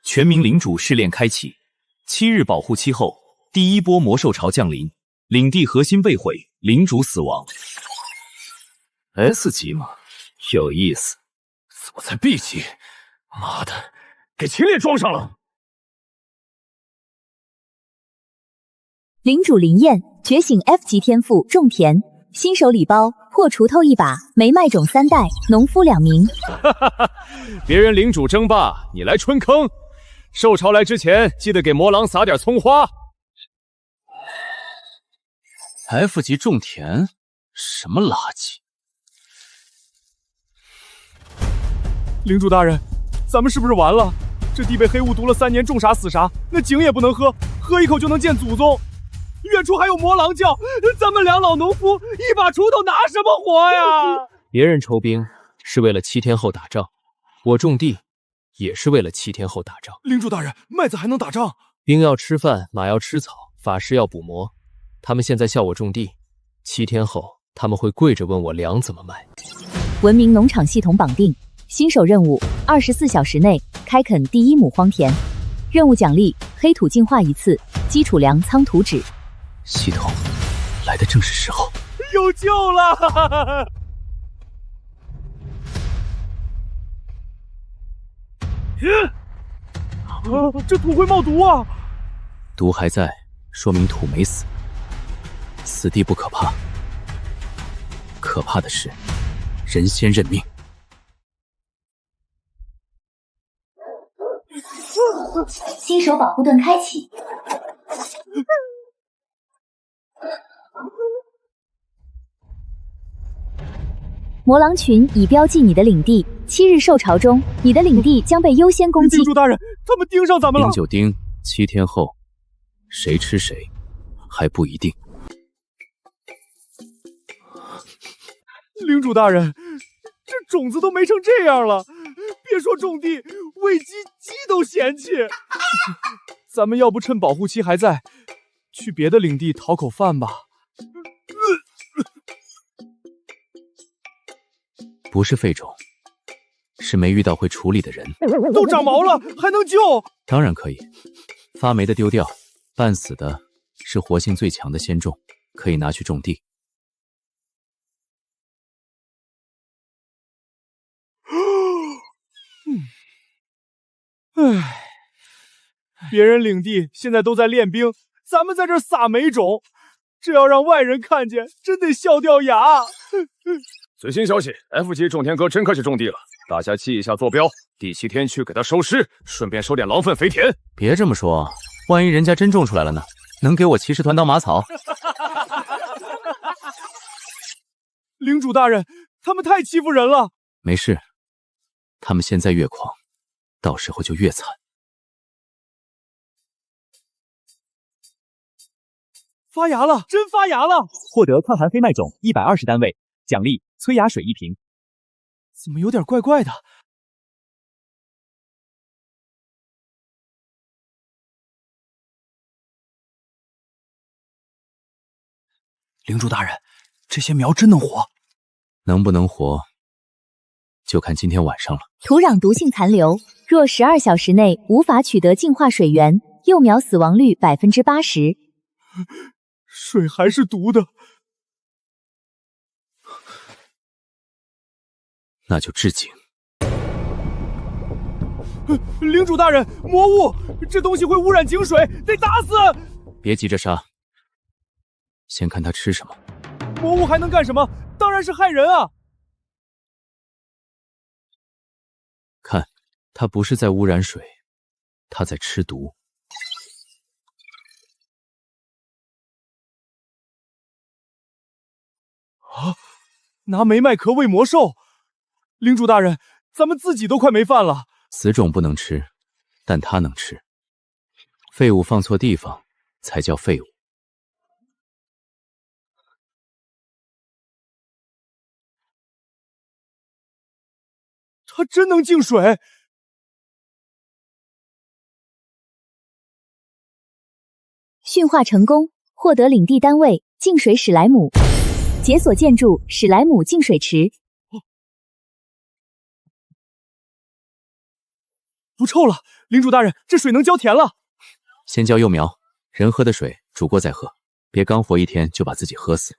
全民领主试炼开启，7日保护期后，第一波魔兽潮降临，领地核心被毁，领主死亡。S 级吗？有意思。怎么才 B 级？妈的，给秦烈装上了！领主林燕觉醒 F 级天赋种田，新手礼包破锄头1把，梅麦种3袋，农夫2名。别人领主争霸，你来春坑。兽潮来之前，记得给魔狼撒点葱花。F 级种田，什么垃圾！领主大人，咱们是不是完了？这地被黑雾毒了3年，种啥死啥，那井也不能喝，喝一口就能见祖宗。远处还有魔狼叫，咱们2老农夫一把锄头拿什么活呀？别人抽兵是为了7天后打仗，我种地也是为了7天后打仗。领主大人，麦子还能打仗？兵要吃饭，马要吃草，法师要补魔。他们现在笑我种地，7天后他们会跪着问我粮怎么卖。文明农场系统绑定，新手任务：24小时内开垦第1亩荒田。任务奖励：黑土净化1次，基础粮仓图纸。系统来的正是时候，有救了！这土会冒毒啊！毒还在，说明土没死。死地不可怕，可怕的是人先认命。新手保护盾开启。魔狼群已标记你的领地，7日兽潮中，你的领地将被优先攻击。领主大人，他们盯上咱们了！盯就盯，7天后，谁吃谁还不一定。领主大人，这种子都没成这样了，别说种地，喂鸡都嫌弃。咱们要不趁保护期还在，去别的领地讨口饭吧。不是废种，是没遇到会处理的人。都长毛了，还能救？当然可以，发霉的丢掉，半死的是活性最强的先种，可以拿去种地。唉，别人领地现在都在练兵，咱们在这撒霉种，这要让外人看见，真得笑掉牙。最新消息 ，F 级种田哥真开始种地了，大家记一下坐标，第7天去给他收尸，顺便收点狼粪肥田。别这么说，万一人家真种出来了呢？能给我骑士团当马草？领主大人，他们太欺负人了。没事，他们现在越狂，到时候就越惨。发芽了，真发芽了！获得抗寒黑麦种120单位，奖励催芽水1瓶。怎么有点怪怪的？领主大人，这些苗真能活？能不能活，就看今天晚上了。土壤毒性残留，若12小时内无法取得净化水源，幼苗死亡率80%。水还是毒的，那就致敬。领主大人，魔物，这东西会污染井水，得打死！别急着杀，先看他吃什么。魔物还能干什么？当然是害人啊！看，他不是在污染水，他在吃毒。啊！拿梅麦壳喂魔兽，领主大人，咱们自己都快没饭了。死种不能吃，但他能吃。废物放错地方才叫废物。他真能净水！驯化成功，获得领地单位净水史莱姆。解锁建筑史莱姆净水池。不臭了。领主大人，这水能浇田了。先浇幼苗，人喝的水煮过再喝，别刚活一天就把自己喝死。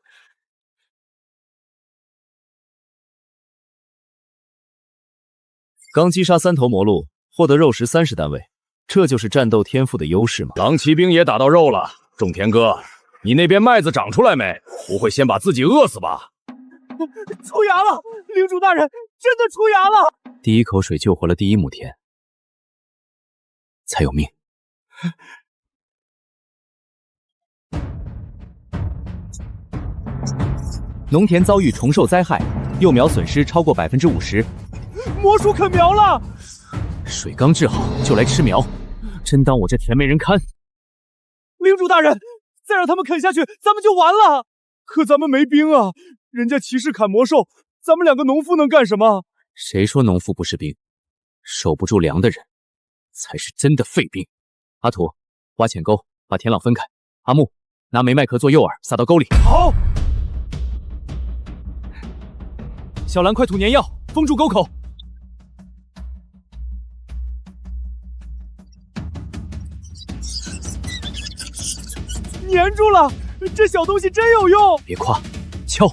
刚击杀3头魔鹿，获得肉食30单位，这就是战斗天赋的优势吗？狼骑兵也打到肉了。种田哥，你那边麦子长出来没？不会先把自己饿死吧？出芽了，领主大人，真的出芽了！第一口水救活了第一亩田，才有命。农田遭遇虫兽灾害，幼苗损失超过50%。魔鼠啃苗了，水刚治好就来吃苗，真当我这田没人看？领主大人，再让他们啃下去，咱们就完了。可咱们没兵啊，人家骑士砍魔兽，咱们2个农夫能干什么？谁说农夫不是兵？守不住粮的人才是真的废兵。阿土，挖浅沟，把田壤分开。阿木，拿梅麦壳做诱饵，撒到沟里。好。小兰，快吐粘药，封住沟口。粘住了，这小东西真有用。别夸，敲。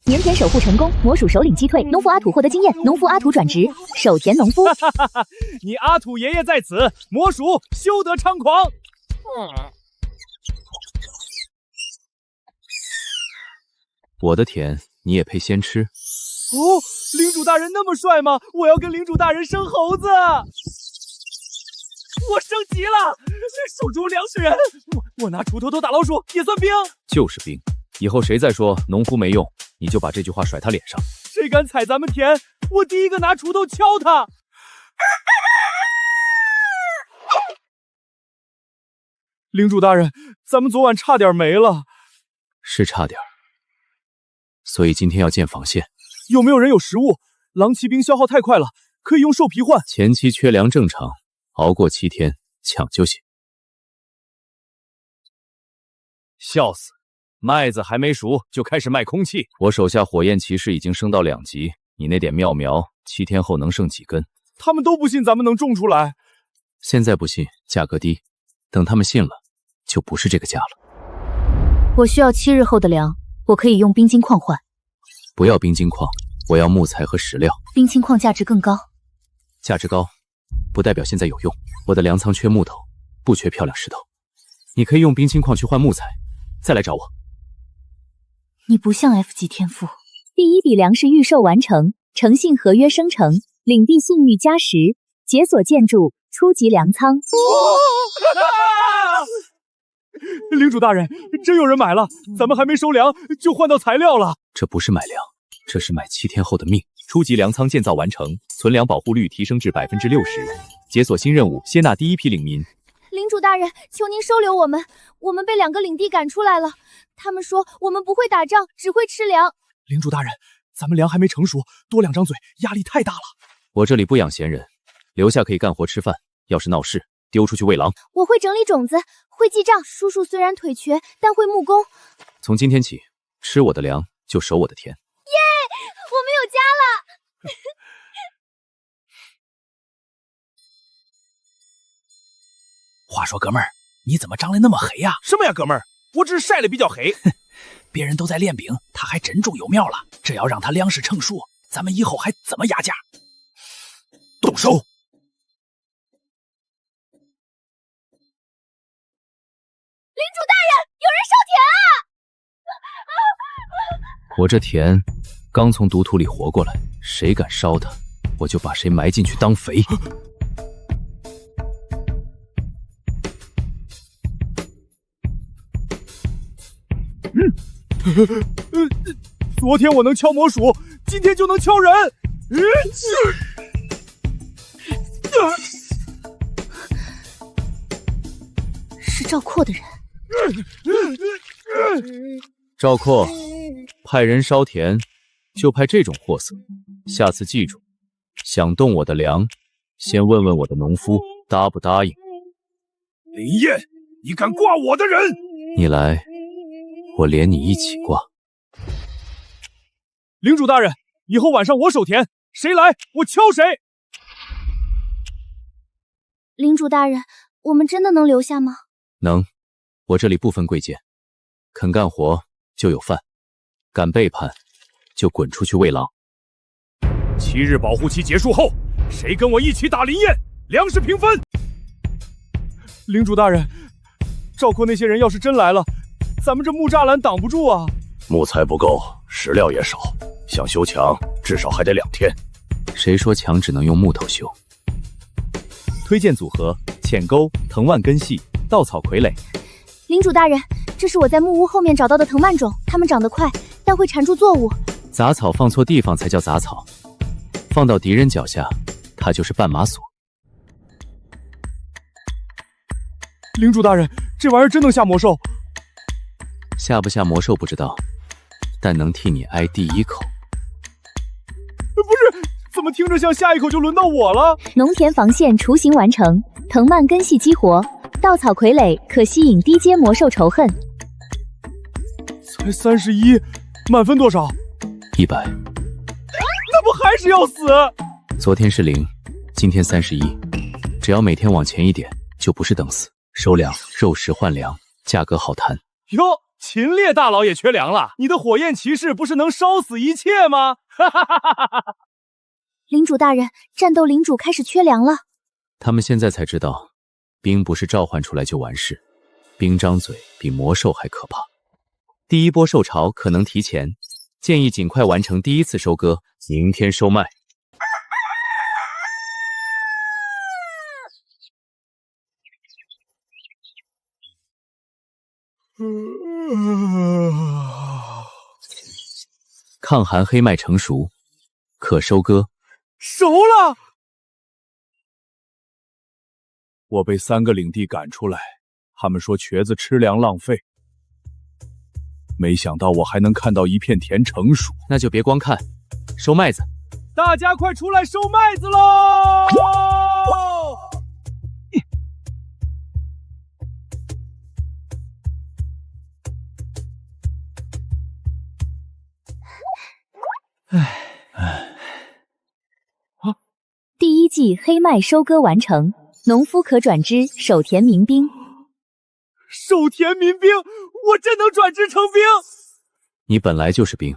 年田守护成功，魔鼠首领击退，农夫阿土获得经验，农夫阿土转职守田农夫。你阿土爷爷在此，魔鼠休得猖狂。我的田你也配先吃？哦，领主大人那么帅吗？我要跟领主大人生猴子。我升级了，手中粮食人。我拿锄头头打老鼠也算兵？就是兵。以后谁再说农夫没用，你就把这句话甩他脸上。谁敢踩咱们田，我第一个拿锄头敲他。领主大人，咱们昨晚差点没了。是差点，所以今天要建防线。有没有人有食物？狼骑兵消耗太快了，可以用兽皮换。前期缺粮正常，熬过7天抢就行。笑死！麦子还没熟就开始卖空气。我手下火焰骑士已经升到2级，你那点妙苗7天后能剩几根？他们都不信咱们能种出来。现在不信，价格低，等他们信了，就不是这个价了。我需要7日后的粮，我可以用冰晶矿换。不要冰晶矿，我要木材和石料。冰晶矿价值更高。价值高，不代表现在有用。我的粮仓缺木头，不缺漂亮石头。你可以用冰晶矿去换木材，再来找我。你不像 F 级天赋。第1笔粮食预售完成，诚信合约生成，领地信誉加10，解锁建筑，初级粮仓。领主大人，真有人买了，咱们还没收粮就换到材料了。这不是买粮，这是买7天后的命。初级粮仓建造完成，存粮保护率提升至60%，解锁新任务，接纳第1批领民。领主大人，求您收留我们，我们被2个领地赶出来了。他们说我们不会打仗，只会吃粮。领主大人，咱们粮还没成熟，多2张嘴，压力太大了。我这里不养闲人，留下可以干活吃饭，要是闹事，丢出去喂狼。我会整理种子，会记账。叔叔虽然腿瘸，但会木工。从今天起，吃我的粮就守我的田。耶！我们有家了。话说，哥们儿，你怎么长得那么黑呀？什么呀，哥们儿，我只是晒得比较黑。别人都在练兵，他还真种幼苗了。这要让他粮食成熟，咱们以后还怎么压价？动手！领主大人，有人烧田啊！我这田刚从毒土里活过来，谁敢烧它，我就把谁埋进去当肥。昨天我能敲魔鼠，今天就能敲人。是赵括的人。赵括，派人烧田，就派这种货色。下次记住，想动我的粮，先问问我的农夫答不答应。林燕，你敢挂我的人？你来，我连你一起挂。领主大人，以后晚上我守田，谁来我敲谁。领主大人，我们真的能留下吗？能，我这里不分贵贱，肯干活就有饭，敢背叛就滚出去喂狼。7日保护期结束后，谁跟我一起打林燕？粮食平分。领主大人，赵括那些人要是真来了，咱们这木栅栏挡不住啊！木材不够，石料也少，想修墙至少还得2天。谁说墙只能用木头修？推荐组合：浅沟、藤蔓根系、稻草傀儡。领主大人，这是我在木屋后面找到的藤蔓种，它们长得快，但会缠住作物。杂草放错地方才叫杂草，放到敌人脚下，它就是绊马索。领主大人，这玩意儿真能下魔兽？下不下魔兽不知道，但能替你挨第一口。不是，怎么听着像下一口就轮到我了？农田防线雏形完成，藤蔓根系激活，稻草傀儡可吸引低阶魔兽仇恨。才31，满分多少？100。那不还是要死？昨天是0，今天31，只要每天往前一点，就不是等死。收粮，肉食换粮，价格好谈。哟，秦烈大佬也缺粮了？你的火焰骑士不是能烧死一切吗？哈哈哈哈哈！领主大人，战斗领主开始缺粮了。他们现在才知道，兵不是召唤出来就完事，兵张嘴比魔兽还可怕。第一波兽潮可能提前，建议尽快完成第一次收割，明天收麦。抗寒黑麦成熟，可收割。熟了！我被3个领地赶出来，他们说瘸子吃粮浪费，没想到我还能看到一片田成熟。那就别光看，收麦子！大家快出来收麦子喽！第1季黑麦收割完成，农夫可转之守田民兵。守田民兵，我真能转职成兵？你本来就是兵，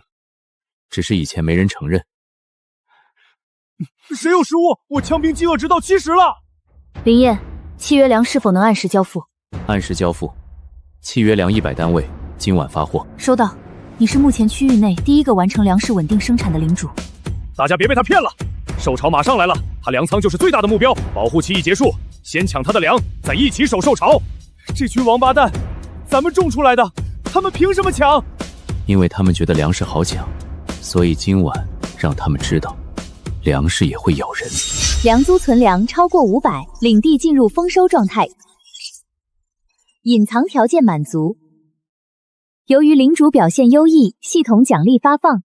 只是以前没人承认。谁有失误？我枪兵饥饿值到70了。林燕，契约粮是否能按时交付？按时交付，契约粮100单位，今晚发货。收到。你是目前区域内第1个完成粮食稳定生产的领主。大家别被他骗了，兽潮马上来了，他粮仓就是最大的目标。保护期一结束，先抢他的粮，再一起守兽潮。这群王八蛋，咱们种出来的，他们凭什么抢？因为他们觉得粮食好抢，所以今晚让他们知道，粮食也会咬人。粮租存粮超过500，领地进入丰收状态。隐藏条件满足。由于领主表现优异，系统奖励发放。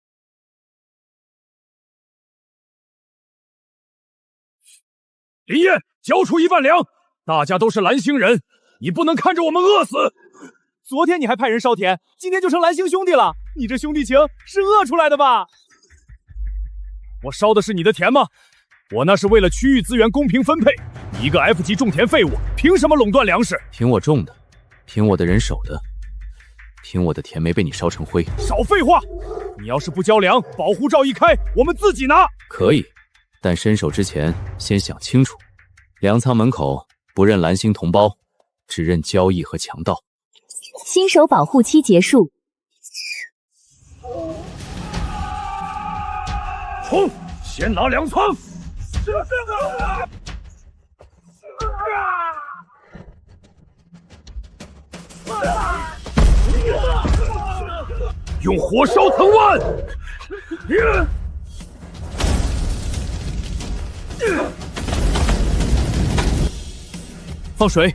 林燕，交出1万粮！大家都是蓝星人，你不能看着我们饿死。昨天你还派人烧田，今天就成蓝星兄弟了。你这兄弟情是饿出来的吧？我烧的是你的田吗？我那是为了区域资源公平分配。你一个 F 级种田废物，凭什么垄断粮食？凭我种的，凭我的人守的，凭我的田没被你烧成灰。少废话！你要是不交粮，保护罩一开，我们自己拿。可以，但伸手之前先想清楚，粮仓门口不认蓝星同胞，只认交易和强盗。新手保护期结束。冲！先拿粮仓！用火烧藤蔓！放水。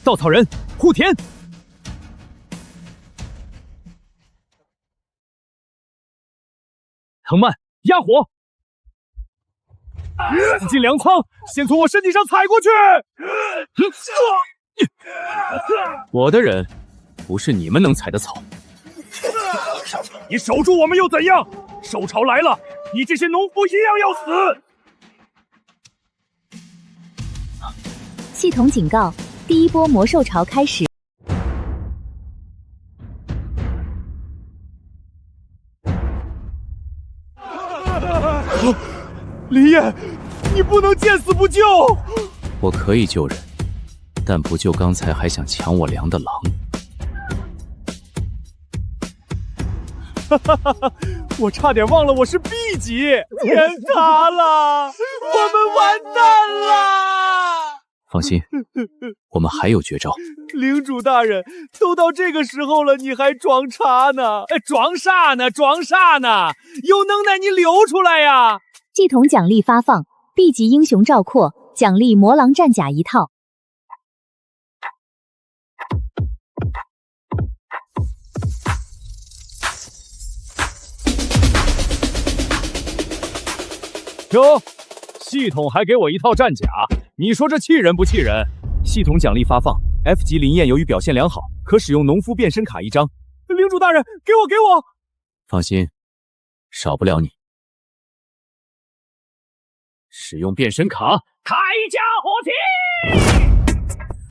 稻草人护田，藤蔓压火。死进粮仓，先从我身体上踩过去。我的人不是你们能踩的草。你守住我们又怎样？兽潮来了，你这些农夫一样要死。系统警告：第一波魔兽潮开始。林燕，你不能见死不救！我可以救人，但不救刚才还想抢我粮的狼。我差点忘了我是 B 级，天塌了，我们完蛋了！放心，我们还有绝招。领主大人，都到这个时候了，你还装叉呢？装啥呢？装啥呢？有能耐你溜出来呀！系统奖励发放 ：B 级英雄赵括，奖励魔狼战甲1套。哟，系统还给我一套战甲，你说这气人不气人？系统奖励发放 ：F 级林燕由于表现良好，可使用农夫变身卡1张。领主大人，给我！放心，少不了你。使用变身卡，铠甲火蹄！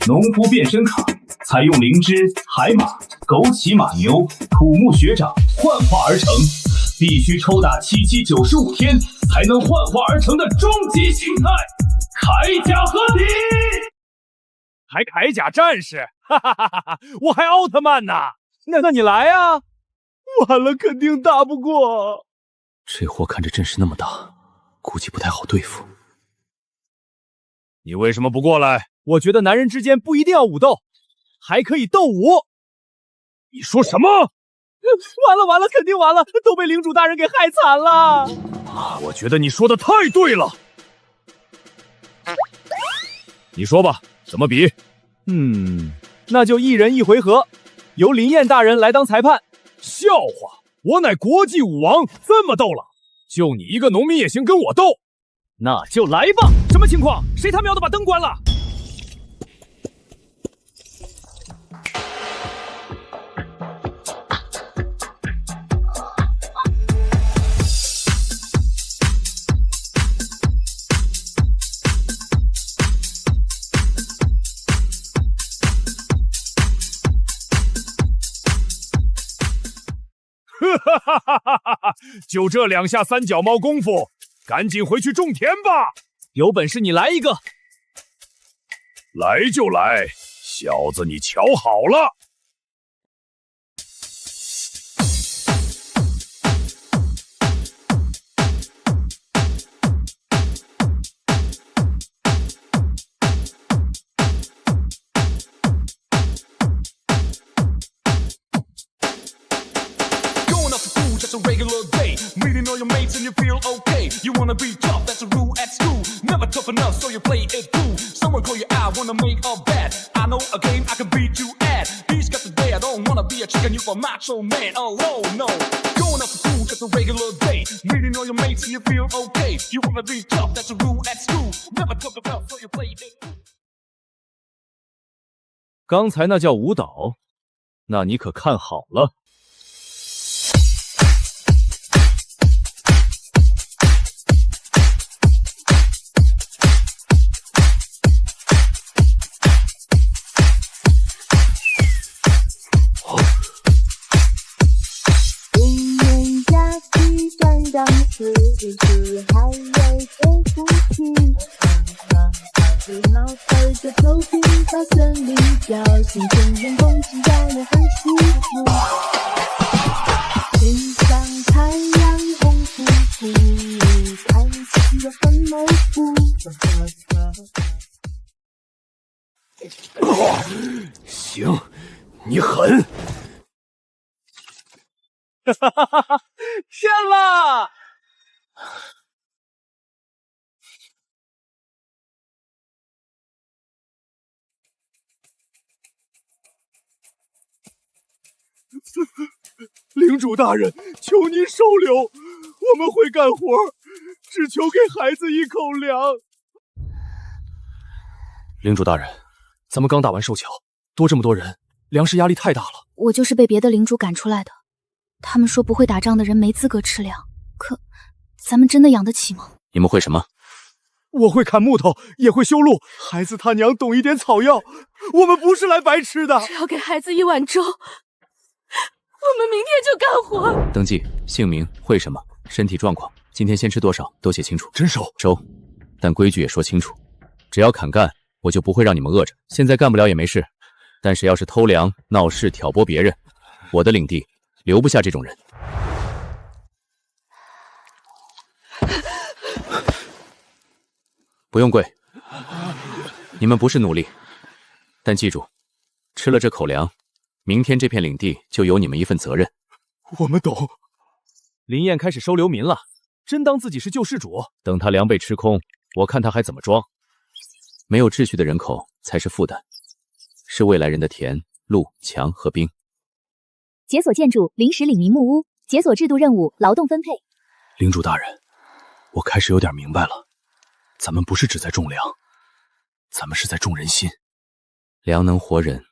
农夫变身卡采用灵芝、海马、枸杞马牛、土木学长幻化而成，必须抽打7期95天才能幻化而成的终极形态——铠甲合体！还铠甲战士，哈哈哈哈！我还奥特曼呢！那你来啊！完了，肯定打不过。这货看着阵势那么大，估计不太好对付。你为什么不过来？我觉得男人之间不一定要武斗，还可以斗武。你说什么？完了，肯定完了，都被领主大人给害惨了。我觉得你说的太对了。你说吧，怎么比？那就1人1回合，由林燕大人来当裁判。笑话，我乃国际武王，这么斗了，就你一个农民也行跟我斗？那就来吧！什么情况？谁他喵的把灯关了？哈哈哈哈哈哈！就这2下3脚猫功夫，赶紧回去种田吧！有本事你来一个！来就来，小子，你瞧好了！A regular day, meeting all your mates and you feel okay. You wanna be tough, that's a rule at school. Never tough enough, so you play it cool. Someone call you out, wanna make a bet. I know a game I can beat you at. He's got the day, I don't wanna be a chicken, you a macho man. Oh no, going up to school, just a regular day. Meeting all your mates and you feel okay. You wanna be tough, that's a rule at school. Never tough enough, so you play it cool. 刚才那叫舞蹈，那你可看好了。还有对不起，老头的头皮把森林叫醒，天边空气让人很舒服，天上太阳红扑扑，看起来很美服。行，你狠！哈哈哈哈哈！天啦！领主大人，求您收留，我们会干活，只求给孩子一口粮。领主大人，咱们刚打完寿桥，多这么多人，粮食压力太大了。我就是被别的领主赶出来的，他们说不会打仗的人没资格吃粮，可咱们真的养得起吗？你们会什么？我会砍木头，也会修路。孩子他娘懂一点草药，我们不是来白吃的。只要给孩子一碗粥，我们明天就干活。登记姓名、会什么、身体状况，今天先吃多少都写清楚。真收。收，但规矩也说清楚，只要肯干，我就不会让你们饿着。现在干不了也没事，但是要是偷粮、闹事、挑拨别人，我的领地留不下这种人。不用跪，你们不是奴隶，但记住，吃了这口粮，明天这片领地就有你们一份责任。我们懂。林燕开始收流民了，真当自己是救世主。等他粮被吃空，我看他还怎么装。没有秩序的人口才是负担，是未来人的田、路、墙和兵。解锁建筑临时领民木屋，解锁制度任务劳动分配。领主大人，我开始有点明白了。咱们不是只在种粮，咱们是在种人心。粮能活人，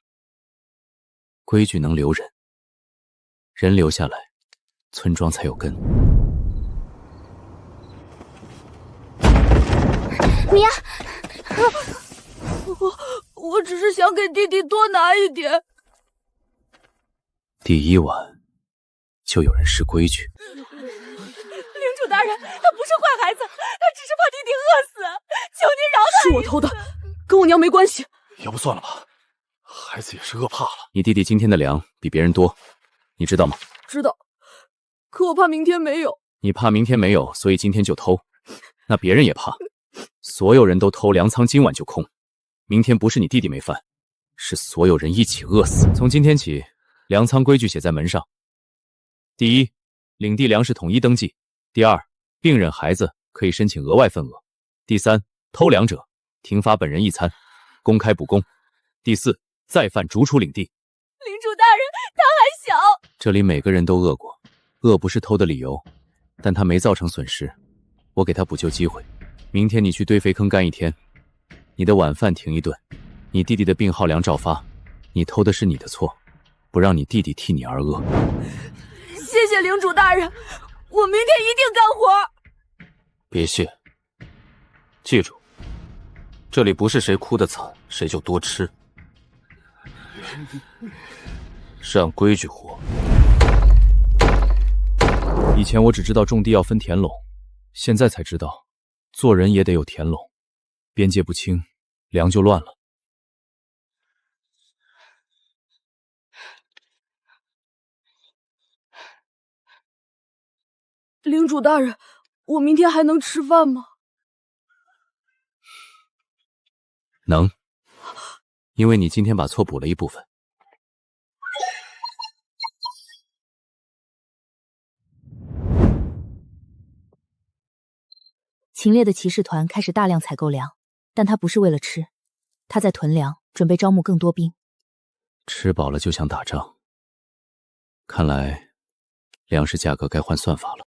规矩能留人，人留下来，村庄才有根。米娅，我只是想给弟弟多拿一点。第一晚就有人失规矩。领主大人，他不是坏孩子，他只是怕弟弟饿死，求您饶他。是我偷的，跟我娘没关系。要不算了吧，孩子也是饿怕了。你弟弟今天的粮比别人多，你知道吗？知道，可我怕明天没有。你怕明天没有，所以今天就偷。那别人也怕，所有人都偷，粮仓今晚就空。明天不是你弟弟没饭，是所有人一起饿死。从今天起，粮仓规矩写在门上：第一，领地粮食统一登记；第二，病人孩子可以申请额外份额；第三，偷粮者停罚本人一餐，公开补供；第四，再犯逐出领地。领主大人，他还小，这里每个人都饿过，饿不是偷的理由，但他没造成损失，我给他补救机会。明天你去堆肥坑干一天，你的晚饭停一顿，你弟弟的病号粮照发，你偷的是你的错，不让你弟弟替你而饿。谢谢领主大人，我明天一定干活。别谢，记住，这里不是谁哭得惨谁就多吃，是按规矩活。以前我只知道种地要分田垄，现在才知道，做人也得有田垄。边界不清，粮就乱了。领主大人，我明天还能吃饭吗？能，因为你今天把错补了一部分。秦烈的骑士团开始大量采购粮，但他不是为了吃，他在囤粮，准备招募更多兵。吃饱了就想打仗，看来粮食价格该换算法了。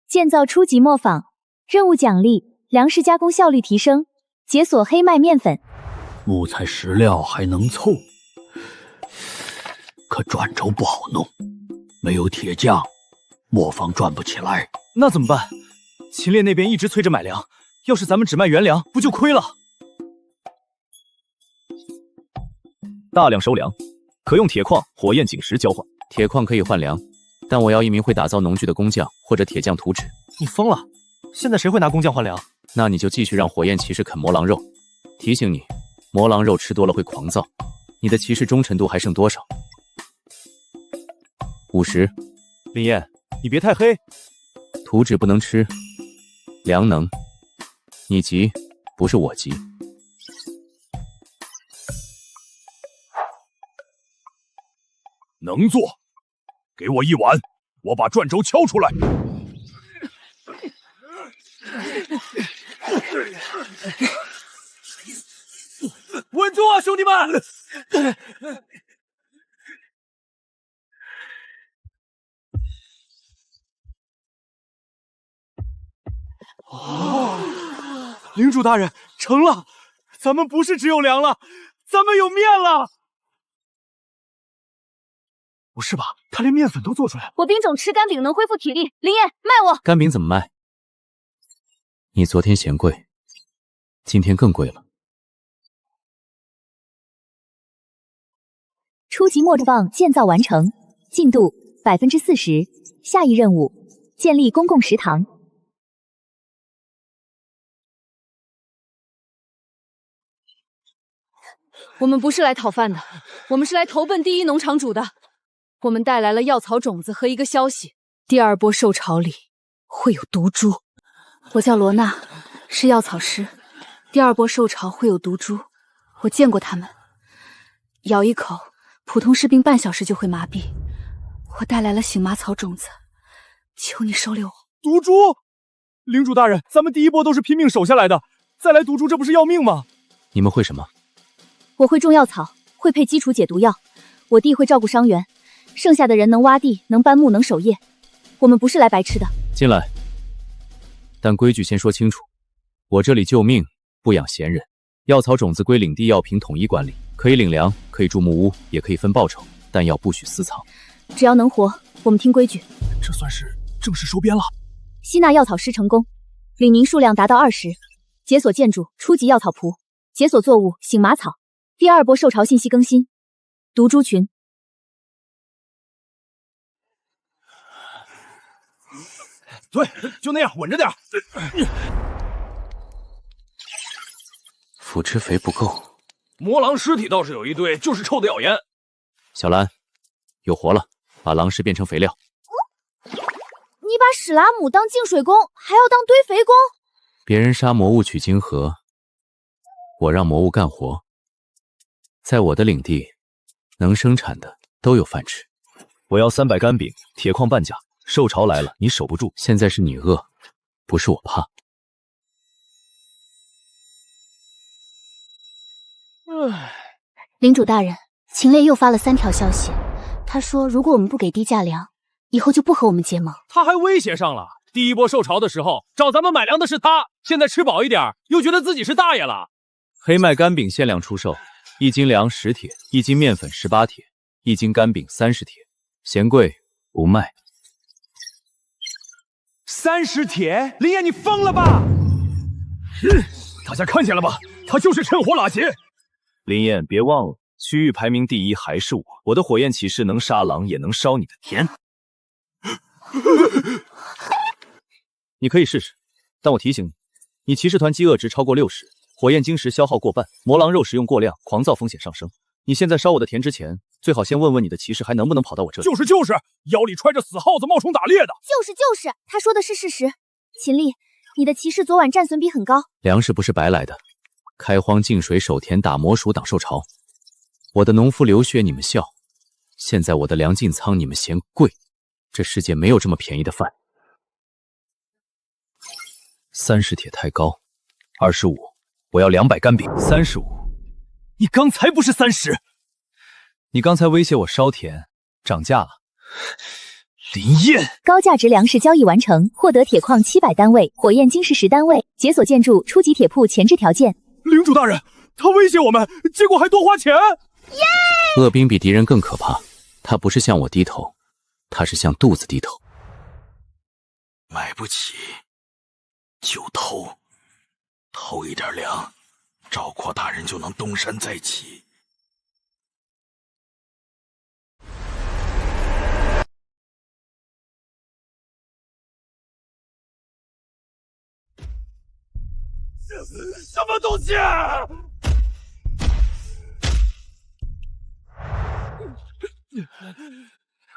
建造初级磨坊，任务奖励：粮食加工效率提升，解锁黑麦面粉。木材石料还能凑，可转轴不好弄，没有铁匠，磨坊转不起来。那怎么办？秦烈那边一直催着买粮，要是咱们只卖原粮，不就亏了？大量收粮，可用铁矿、火焰晶石交换。铁矿可以换粮，但我要一名会打造农具的工匠或者铁匠图纸。你疯了？现在谁会拿工匠换粮？那你就继续让火焰骑士啃魔狼肉。提醒你，魔狼肉吃多了会狂躁。你的骑士忠诚度还剩多少？50。林燕，你别太黑。图纸不能吃，粮能。你急，不是我急。能做，给我一碗，我把转轴敲出来。稳住啊，兄弟们！领主大人，成了！咱们不是只有粮了，咱们有面了！不是吧？他连面粉都做出来了。我冰种吃干饼能恢复体力，林烨卖我。干饼怎么卖？你昨天嫌贵，今天更贵了。初级磨坊建造完成，进度40%。下一任务：建立公共食堂。我们不是来讨饭的，我们是来投奔第一农场主的。我们带来了药草种子和一个消息：第2波兽潮里会有毒株。我叫罗娜，是药草师。第2波兽潮会有毒株，我见过它们，咬一口，普通士兵半小时就会麻痹。我带来了醒麻草种子，求你收留我。毒株，领主大人，咱们第1波都是拼命守下来的，再来毒株，这不是要命吗？你们会什么？我会种药草，会配基础解毒药。我弟会照顾伤员，剩下的人能挖地，能搬木，能守夜。我们不是来白吃的。进来。但规矩先说清楚，我这里救命，不养闲人。药草种子归领地药品统一管理，可以领粮，可以住木屋，也可以分报酬，但药不许私藏。只要能活，我们听规矩。这算是正式收编了。吸纳药草师成功，领民数量达到20，解锁建筑初级药草圃，解锁作物醒麻草。第2波兽潮信息更新，毒株群。对，就那样，稳着点。腐殖肥不够，魔狼尸体倒是有一堆，就是臭的要严。小兰，有活了，把狼尸变成肥料。你把史拉姆当净水工，还要当堆肥工？别人杀魔物取晶核，我让魔物干活。在我的领地，能生产的都有饭吃。我要300干饼，铁矿半甲。兽潮来了，你守不住。现在是你饿，不是我怕。领主大人，秦烈又发了3条消息，他说如果我们不给低价粮，以后就不和我们结盟。他还威胁上了，第1波兽潮的时候找咱们买粮的是他，现在吃饱一点，又觉得自己是大爷了。黑麦干饼限量出售，1斤粮10铁，1斤面粉18铁，1斤干饼30铁，嫌贵不卖。30铁，林烨，你疯了吧？大家看见了吧？他就是趁火打劫。林烨，别忘了，区域排名第1还是我。我的火焰骑士能杀狼，也能烧你的田。你可以试试，但我提醒你，你骑士团饥饿值超过60，火焰晶石消耗过半，魔狼肉食用过量，狂躁风险上升。你现在烧我的田之前，最好先问问你的骑士还能不能跑到我这里。就是，腰里揣着死耗子冒充打猎的。就是，他说的是事实。秦丽，你的骑士昨晚战损比很高。粮食不是白来的，开荒净水守田打魔鼠挡受潮。我的农夫流血你们笑，现在我的粮进仓你们嫌贵，这世界没有这么便宜的饭。30铁太高，25，我要200干饼。35，你刚才不是30？你刚才威胁我烧田，涨价了。林烨，高价值粮食交易完成，获得铁矿700单位，火焰晶石10单位，解锁建筑初级铁铺前置条件。领主大人，他威胁我们，结果还多花钱。耶！恶兵比敌人更可怕，他不是向我低头，他是向肚子低头。买不起就偷，偷一点粮，赵括大人就能东山再起。什么东西？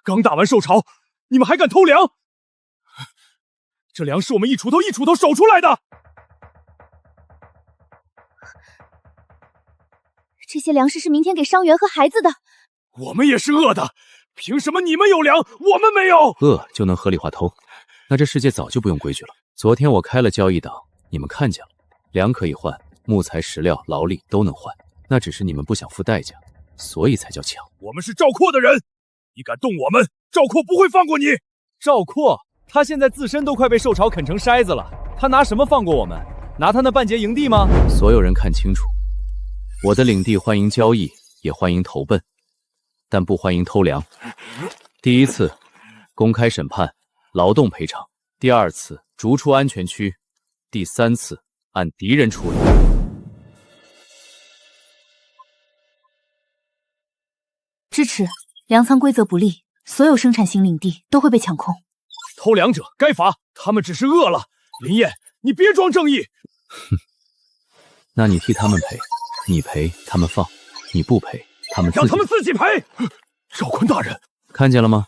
刚打完兽潮，你们还敢偷粮？这粮是我们一锄头一锄头守出来的。这些粮食是明天给伤员和孩子的。我们也是饿的，凭什么你们有粮，我们没有？饿就能合理化偷，那这世界早就不用规矩了。昨天我开了交易档，你们看见了，粮可以换，木材、石料、劳力都能换，那只是你们不想付代价，所以才叫抢。我们是赵括的人，你敢动我们，赵括不会放过你。赵括，他现在自身都快被兽潮啃成筛子了，他拿什么放过我们？拿他那半截营地吗？所有人看清楚，我的领地欢迎交易，也欢迎投奔，但不欢迎偷粮。第一次，公开审判，劳动赔偿；第二次，逐出安全区；第三次，按敌人处理。支持，粮仓规则不利，所有生产型领地都会被抢空。偷粮者该罚，他们只是饿了。林燕，你别装正义。哼，那你替他们赔，你赔他们放，你不赔他们自己，让他们自己赔。赵坤大人，看见了吗？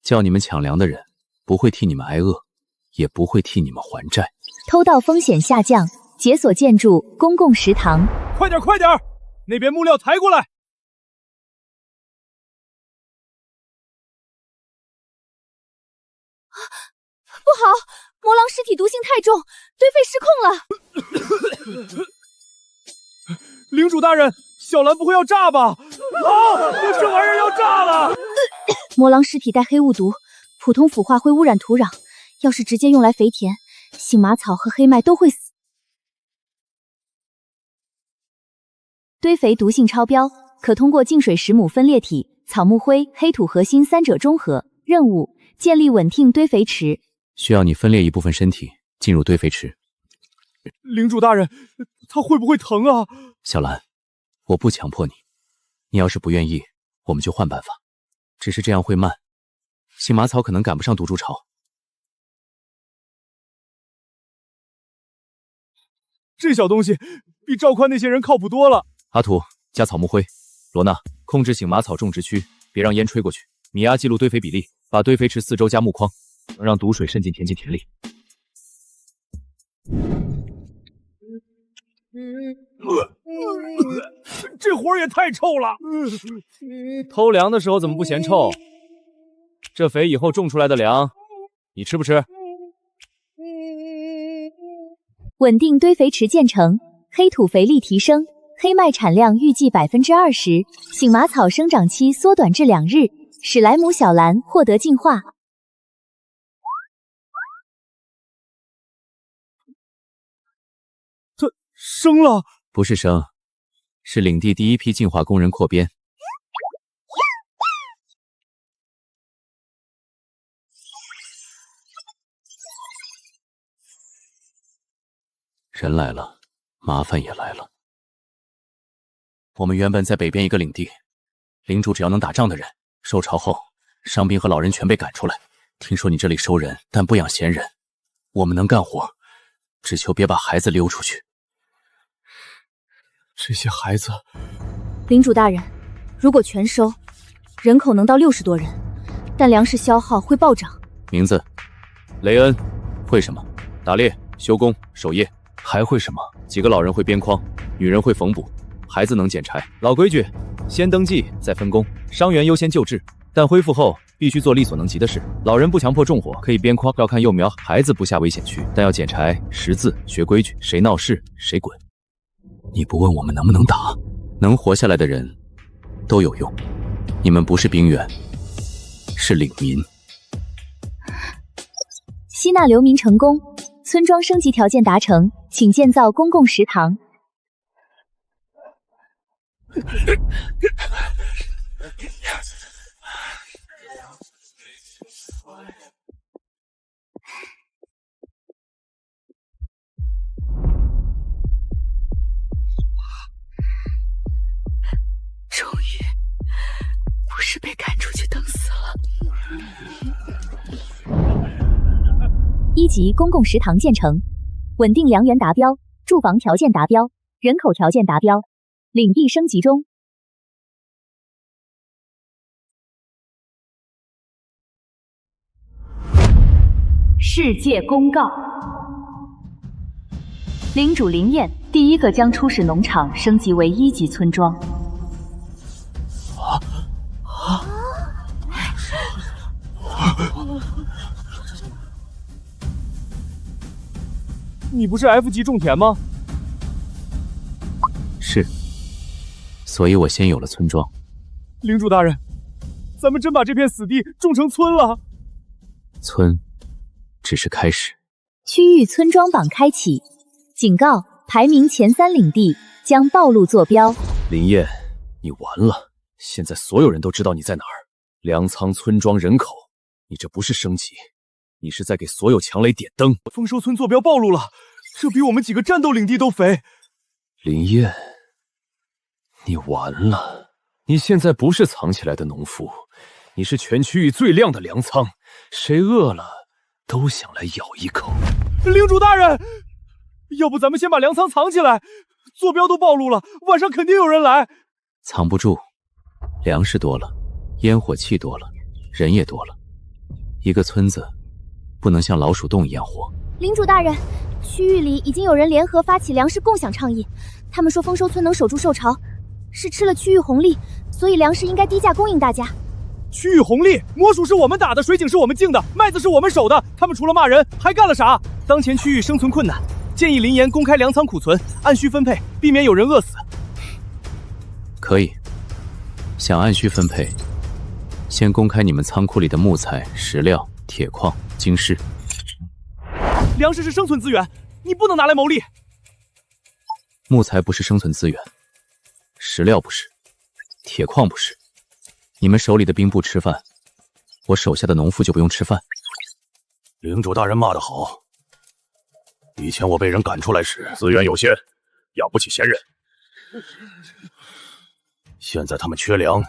叫你们抢粮的人，不会替你们挨饿，也不会替你们还债。偷盗风险下降，解锁建筑公共食堂。快点，快点！那边木料抬过来。不好，魔狼尸体毒性太重，堆肥失控了。领主大人，小兰不会要炸吧？啊！这玩意儿要炸了！魔狼尸体带黑雾毒，普通腐化会污染土壤，要是直接用来肥田，醒麻草和黑麦都会死。堆肥毒性超标，可通过净水石母分裂体、草木灰、黑土核心三者中和。任务：建立稳定堆肥池。需要你分裂一部分身体进入堆肥池。领主大人，他会不会疼啊？小兰，我不强迫你，你要是不愿意，我们就换办法。只是这样会慢，杏麻草可能赶不上毒株潮。这小东西比赵宽那些人靠谱多了。阿土，加草木灰。罗娜，控制醒麻草种植区，别让烟吹过去。米娅，记录堆肥比例，把堆肥池四周加木框，能让毒水渗进田径田里。这活儿也太臭了。偷粮的时候怎么不嫌臭？这肥以后种出来的粮，你吃不吃？稳定堆肥池建成，黑土肥力提升，黑麦产量预计20%，醒麻草生长期缩短至2日，史莱姆小兰获得进化。它生了？不是生，是领地第一批进化工人扩编。人来了，麻烦也来了。我们原本在北边一个领地，领主只要能打仗的人，受潮后，伤兵和老人全被赶出来。听说你这里收人，但不养闲人。我们能干活，只求别把孩子溜出去。这些孩子，领主大人，如果全收，人口能到60多人，但粮食消耗会暴涨。名字：雷恩，会什么？打猎、修工、守夜。还会什么？几个老人会编筐，女人会缝补，孩子能捡柴。老规矩，先登记再分工，伤员优先救治，但恢复后必须做力所能及的事。老人不强迫种火，可以编筐，要看幼苗，孩子不下危险区，但要捡柴、识字、学规矩，谁闹事谁滚。你不问我们能不能打，能活下来的人都有用。你们不是兵员，是领民。吸纳流民成功，村庄升级条件达成，请建造公共食堂。终于不是被赶出去等死了。1级公共食堂建成，稳定粮源达标，住房条件达标，人口条件达标，领地升级中。世界公告：领主林燕第一个将初始农场升级为1级村庄。你不是 F 级种田吗？是，所以我先有了村庄。领主大人，咱们真把这片死地种成村了。村只是开始。区域村庄榜开启，警告：排名前3领地将暴露坐标。林燕，你完了！现在所有人都知道你在哪儿。粮仓村庄人口，你这不是升级，你是在给所有强雷点灯。丰收村坐标暴露了，这比我们几个战斗领地都肥。林燕，你完了！你现在不是藏起来的农夫，你是全区域最亮的粮仓，谁饿了都想来咬一口。领主大人，要不咱们先把粮仓藏起来，坐标都暴露了，晚上肯定有人来。藏不住，粮食多了，烟火气多了，人也多了，一个村子不能像老鼠洞一样活。领主大人，区域里已经有人联合发起粮食共享倡议，他们说丰收村能守住受潮，是吃了区域红利，所以粮食应该低价供应大家。区域红利，魔鼠是我们打的，水井是我们进的，麦子是我们守的，他们除了骂人还干了啥？当前区域生存困难，建议林岩公开粮仓库存，按需分配，避免有人饿死。可以，想按需分配，先公开你们仓库里的木材、石料、铁矿、晶石。粮食是生存资源，你不能拿来牟利。木材不是生存资源，石料不是，铁矿不是。你们手里的兵不吃饭，我手下的农夫就不用吃饭。领主大人骂得好，以前我被人赶出来时，资源有限，养不起闲人。现在他们缺粮，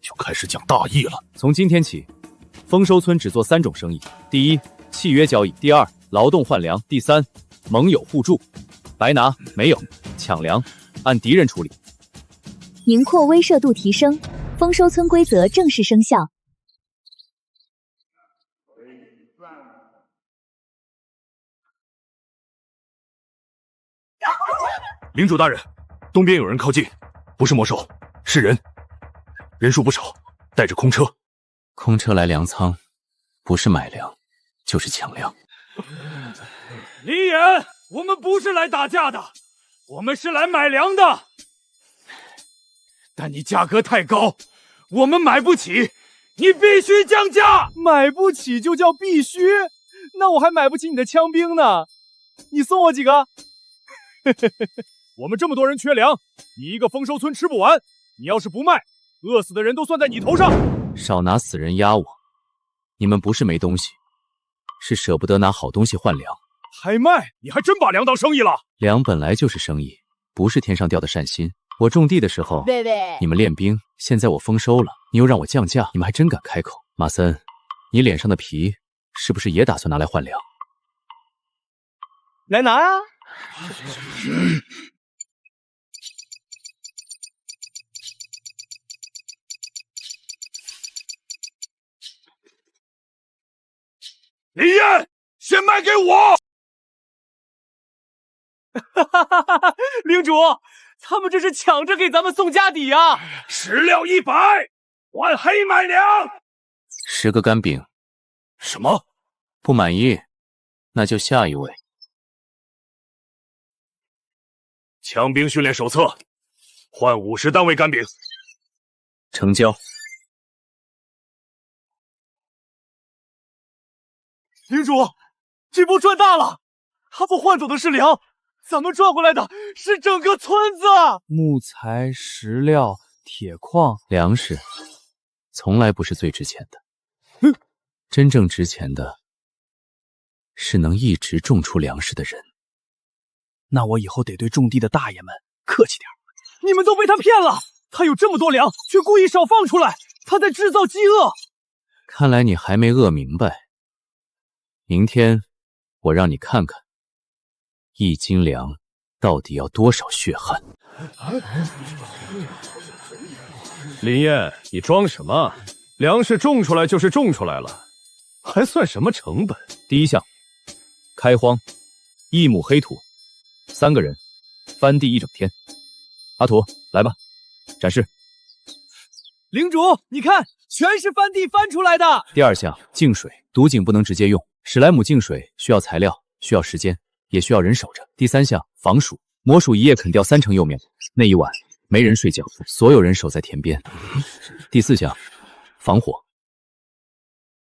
就开始讲大义了。从今天起，丰收村只做3种生意：第一，契约交易；第二，劳动换粮；第三，盟友互助。白拿没有，抢粮按敌人处理。宁扩威慑度提升，丰收村规则正式生效。领主大人，东边有人靠近，不是魔兽，是人，人数不少，带着空车。空车来粮仓，不是买粮，就是抢粮。林岩，我们不是来打架的，我们是来买粮的。但你价格太高，我们买不起，你必须降价。买不起就叫必须？那我还买不起你的枪兵呢。你送我几个？我们这么多人缺粮，你一个丰收村吃不完。你要是不卖，饿死的人都算在你头上。少拿死人压我！你们不是没东西，是舍不得拿好东西换粮。还卖？你还真把粮当生意了？粮本来就是生意，不是天上掉的善心。我种地的时候，你们练兵；现在我丰收了，你又让我降价，你们还真敢开口。马森，你脸上的皮是不是也打算拿来换粮？来拿啊！林燕，先卖给我！领主，他们这是抢着给咱们送家底啊！石料100，换黑买粮。10个干饼。什么？不满意？那就下一位。枪兵训练手册，换50单位干饼。成交。领主，这波赚大了！他们换走的是粮，咱们赚回来的是整个村子。木材、石料、铁矿、粮食，从来不是最值钱的。真正值钱的是能一直种出粮食的人。那我以后得对种地的大爷们客气点。你们都被他骗了，他有这么多粮，却故意少放出来，他在制造饥饿。看来你还没饿明白。明天我让你看看，1斤粮到底要多少血汗。林燕，你装什么？粮食种出来就是种出来了，还算什么成本？第一项，开荒，1亩黑土，3个人翻地1整天。阿土，来吧，展示。领主，你看，全是翻地翻出来的。第二项，净水，毒井不能直接用，史莱姆净水需要材料，需要时间，也需要人守着。第三项，防鼠，魔鼠一夜啃掉3成幼苗，那一晚没人睡觉，所有人守在田边。第四项，防火，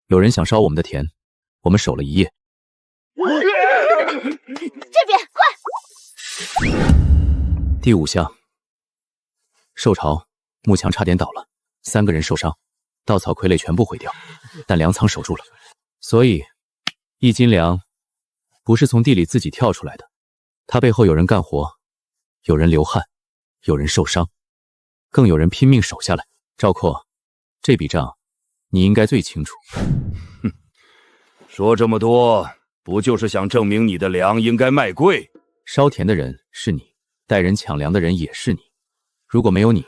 有人想烧我们的田，我们守了1夜。这边，快！第5项，受潮，幕墙差点倒了，3个人受伤，稻草傀儡全部毁掉，但粮仓守住了。所以1斤粮不是从地里自己跳出来的，它背后有人干活，有人流汗，有人受伤，更有人拼命守下来。赵括，这笔账你应该最清楚。哼，说这么多，不就是想证明你的粮应该卖贵？烧田的人是你，带人抢粮的人也是你。如果没有你，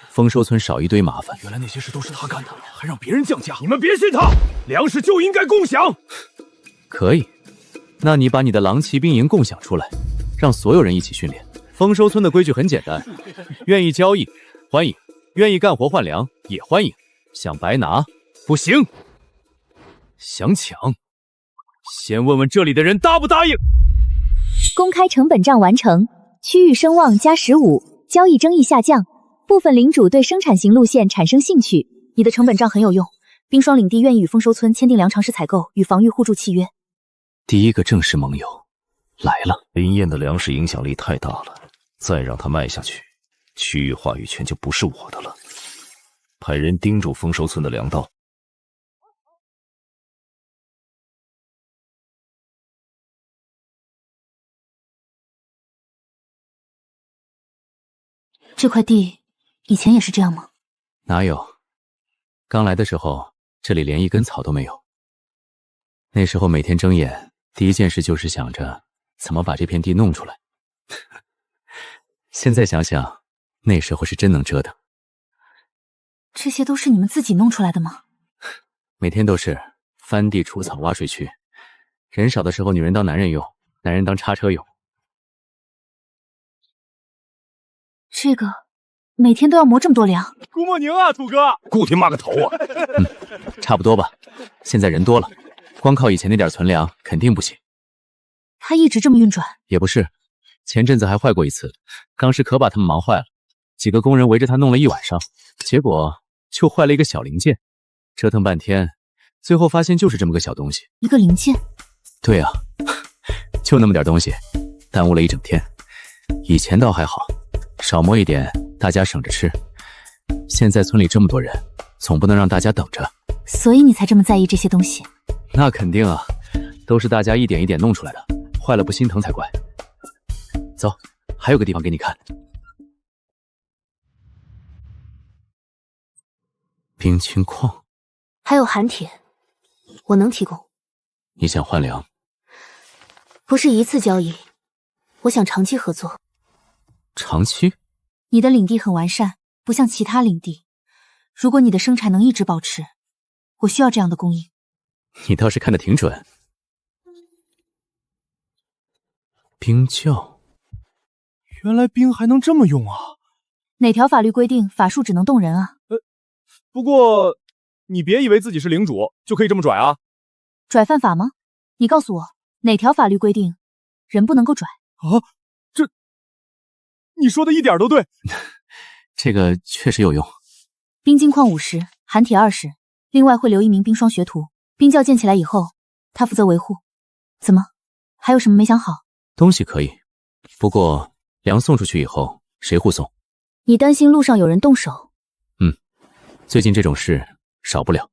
丰收村少一堆麻烦。原来那些事都是他干的，还让别人降价。你们别信他，粮食就应该共享。可以，那你把你的狼骑兵营共享出来，让所有人一起训练。丰收村的规矩很简单，愿意交易欢迎，愿意干活换粮也欢迎，想白拿不行，想抢先问问这里的人答不答应。公开成本账完成，区域声望加15，交易争议下降，部分领主对生产型路线产生兴趣。你的成本账很有用，冰霜领地愿意与丰收村签订粮尝试采购与防御互助契约。第一个正式盟友来了。林燕的粮食影响力太大了，再让他卖下去，区域话语权就不是我的了。派人盯住丰收村的粮道。这块地以前也是这样吗？哪有？刚来的时候，这里连一根草都没有。那时候每天睁眼，第一件事就是想着怎么把这片地弄出来。现在想想，那时候是真能折腾。这些都是你们自己弄出来的吗？每天都是翻地、除草、挖水渠。人少的时候，女人当男人用，男人当叉车用。这个每天都要磨这么多粮？顾莫宁啊，土哥，顾天骂个头啊！差不多吧。现在人多了，光靠以前那点存粮肯定不行。他一直这么运转？也不是，前阵子还坏过一次，钢石可把他们忙坏了。几个工人围着他弄了一晚上，结果就坏了一个小零件，折腾半天，最后发现就是这么个小东西。一个零件？对啊，就那么点东西，耽误了一整天。以前倒还好，少磨一点，大家省着吃。现在村里这么多人，总不能让大家等着。所以你才这么在意这些东西？那肯定啊，都是大家一点一点弄出来的，坏了不心疼才怪。走，还有个地方给你看。冰清矿，还有寒铁，我能提供。你想换粮？不是一次交易，我想长期合作。长期？你的领地很完善，不像其他领地。如果你的生产能一直保持，我需要这样的供应。你倒是看得挺准。冰窖，原来冰还能这么用啊！哪条法律规定法术只能动人啊？不过你别以为自己是领主就可以这么拽啊！拽犯法吗？你告诉我，哪条法律规定人不能够拽？啊，这你说的一点都对。这个确实有用。冰晶矿50，寒铁20，另外会留1名冰霜学徒。冰窖建起来以后，他负责维护。怎么，还有什么没想好？东西可以，不过粮送出去以后谁护送？你担心路上有人动手？最近这种事少不了。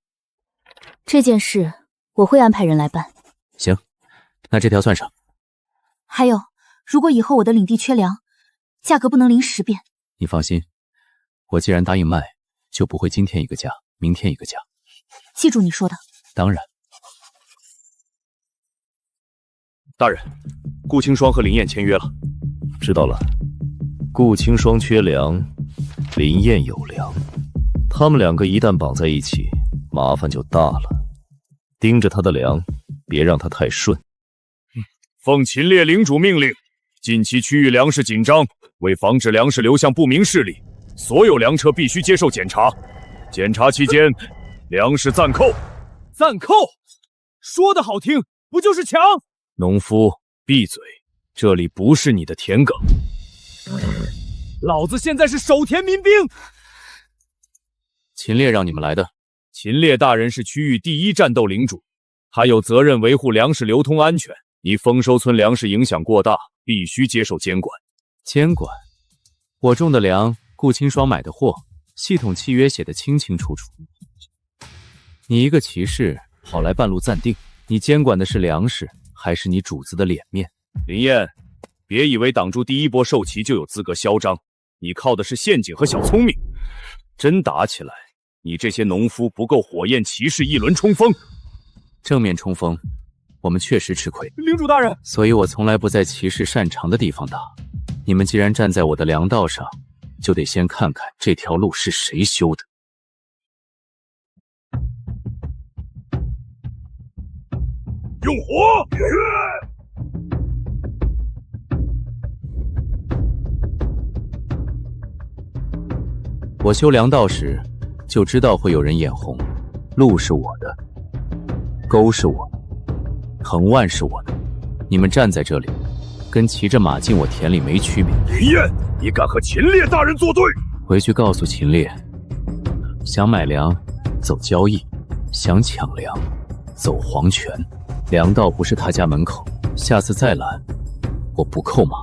这件事我会安排人来办。行，那这条算上。还有，如果以后我的领地缺粮，价格不能临时变。你放心，我既然答应卖，就不会今天一个价，明天一个价。记住你说的。当然。大人，顾清霜和林燕签约了。知道了。顾清霜缺粮，林燕有粮，他们两个一旦绑在一起，麻烦就大了。盯着他的粮，别让他太顺。奉秦烈领主命令，近期区域粮食紧张，为防止粮食流向不明势力，所有粮车必须接受检查。检查期间，粮食暂扣。暂扣？说的好听，不就是抢？农夫，闭嘴！这里不是你的田埂。老子现在是守田民兵。秦烈让你们来的。秦烈大人是区域第1战斗领主，他有责任维护粮食流通安全，你丰收村粮食影响过大，必须接受监管。监管？我种的粮，顾清爽买的货，系统契约写得清清楚楚。你一个骑士跑来半路暂定，你监管的是粮食，还是你主子的脸面？林燕，别以为挡住第一波兽骑就有资格嚣张，你靠的是陷阱和小聪明。真打起来，你这些农夫不够火焰骑士一轮冲锋。正面冲锋，我们确实吃亏。领主大人，所以我从来不在骑士擅长的地方打。你们既然站在我的粮道上，就得先看看这条路是谁修的。用火！我修粮道时，就知道会有人眼红。路是我的，沟是我的，藤蔓是我的。你们站在这里，跟骑着马进我田里没区别。林燕，你敢和秦烈大人作对？回去告诉秦烈，想买粮走交易，想抢粮走黄泉。粮道不是他家门口，下次再拦，我不扣马，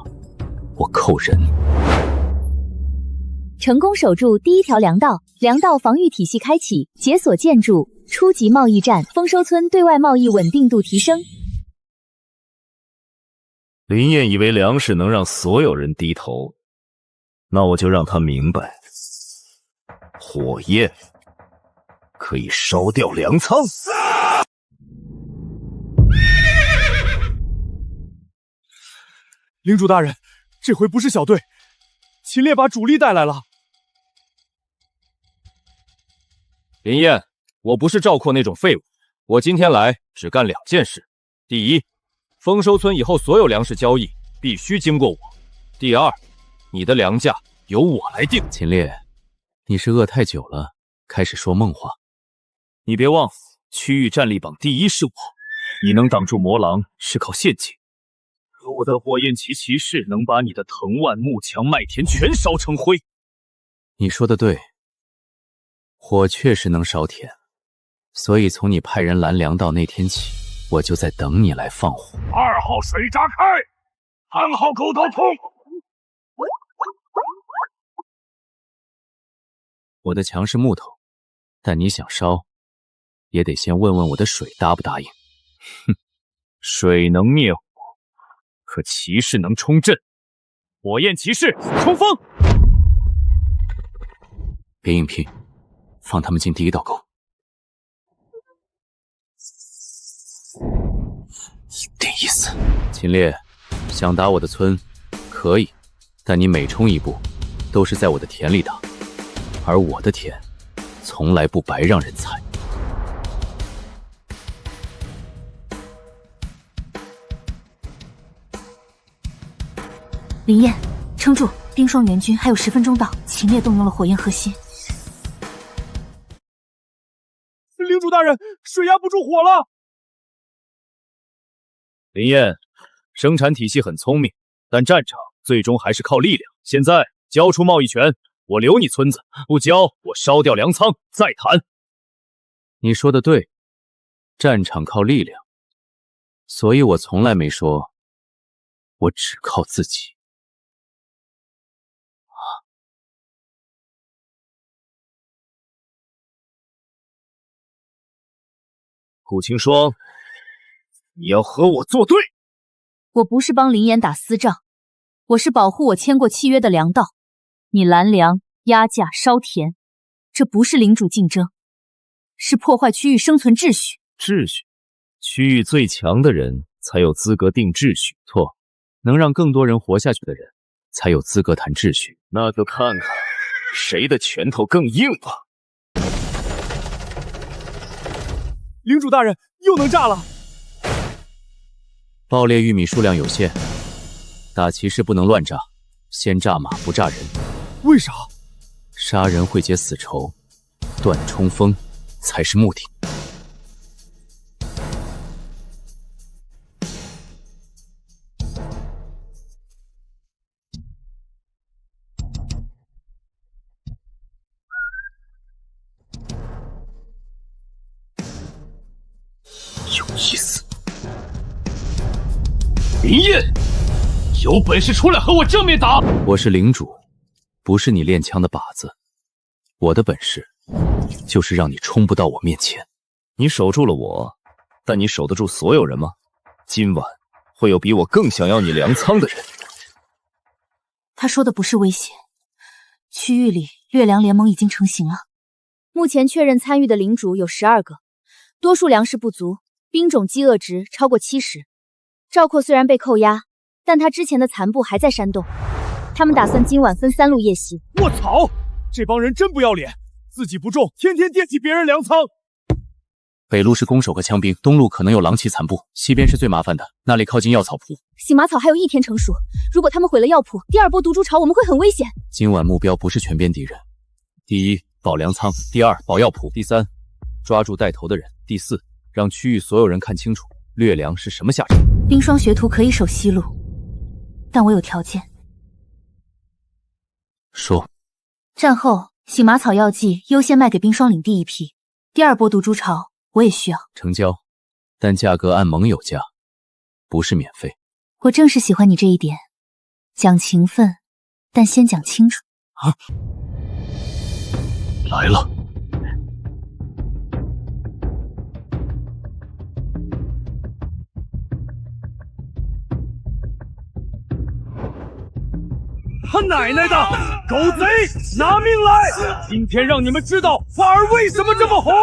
我扣人。成功守住第一条粮道，粮道防御体系开启，解锁建筑，初级贸易战，丰收村对外贸易稳定度提升。林燕以为粮食能让所有人低头，那我就让他明白，火焰可以烧掉粮仓。领主大人，这回不是小队，秦烈把主力带来了。林燕，我不是赵括那种废物，我今天来只干2件事：第一，丰收村以后所有粮食交易必须经过我；第二，你的粮价由我来定。秦烈，你是饿太久了，开始说梦话。你别忘，区域战力榜第1是我，你能挡住魔狼是靠陷阱。可我的火焰旗骑士能把你的藤蔓、木墙、麦田全烧成灰。你说的对，火确实能烧田，所以从你派人拦粮道那天起，我就在等你来放火。2号水闸开，3号狗头通。我的墙是木头，但你想烧，也得先问问我的水答不答应。哼，水能灭火，可骑士能冲阵。火焰骑士冲锋！别硬拼，放他们进第一道沟。一点意思。秦烈，想打我的村，可以，但你每冲一步，都是在我的田里打，而我的田，从来不白让人踩。林燕，撑住！冰霜援军还有10分钟到，秦烈动用了火焰核心。领主大人，水压不住火了！林燕，生产体系很聪明，但战场最终还是靠力量。现在交出贸易权，我留你村子；不交，我烧掉粮仓，再谈。你说的对，战场靠力量，所以我从来没说我只靠自己。顾清霜，你要和我作对？我不是帮林岩打私仗，我是保护我签过契约的粮道。你拦粮、压价、烧田，这不是领主竞争，是破坏区域生存秩序。秩序？区域最强的人才有资格定秩序。错，能让更多人活下去的人，才有资格谈秩序。那就看看谁的拳头更硬吧。领主大人又能炸了！爆裂玉米数量有限，打骑士不能乱炸，先炸马不炸人。为啥？杀人会结死仇，断冲锋才是目的。有意思。林烨，有本事出来和我正面打！我是领主，不是你练枪的靶子。我的本事就是让你冲不到我面前。你守住了我，但你守得住所有人吗？今晚会有比我更想要你粮仓的人。他说的不是威胁。区域里月粮联盟已经成型了，目前确认参与的领主有12个，多数粮食不足，兵种饥饿值超过70。赵括虽然被扣押，但他之前的残部还在山洞。他们打算今晚分3路夜袭。卧槽！这帮人真不要脸，自己不种，天天惦记别人粮仓。北路是弓手和枪兵，东路可能有狼骑残部，西边是最麻烦的，那里靠近药草铺。醒马草还有1天成熟，如果他们毁了药铺，第2波毒株潮我们会很危险。今晚目标不是全边敌人，第一，保粮仓；第2，保药铺；第3，抓住带头的人；第4，让区域所有人看清楚掠粮是什么下场。冰霜学徒可以守西路，但我有条件。说。战后，醒马草药剂优先卖给冰霜领地一批，第2波毒株潮我也需要。成交，但价格按盟友价，不是免费。我正是喜欢你这一点，讲情分，但先讲清楚。啊！来了。他奶奶的，狗贼，拿命来！今天让你们知道花儿为什么这么红。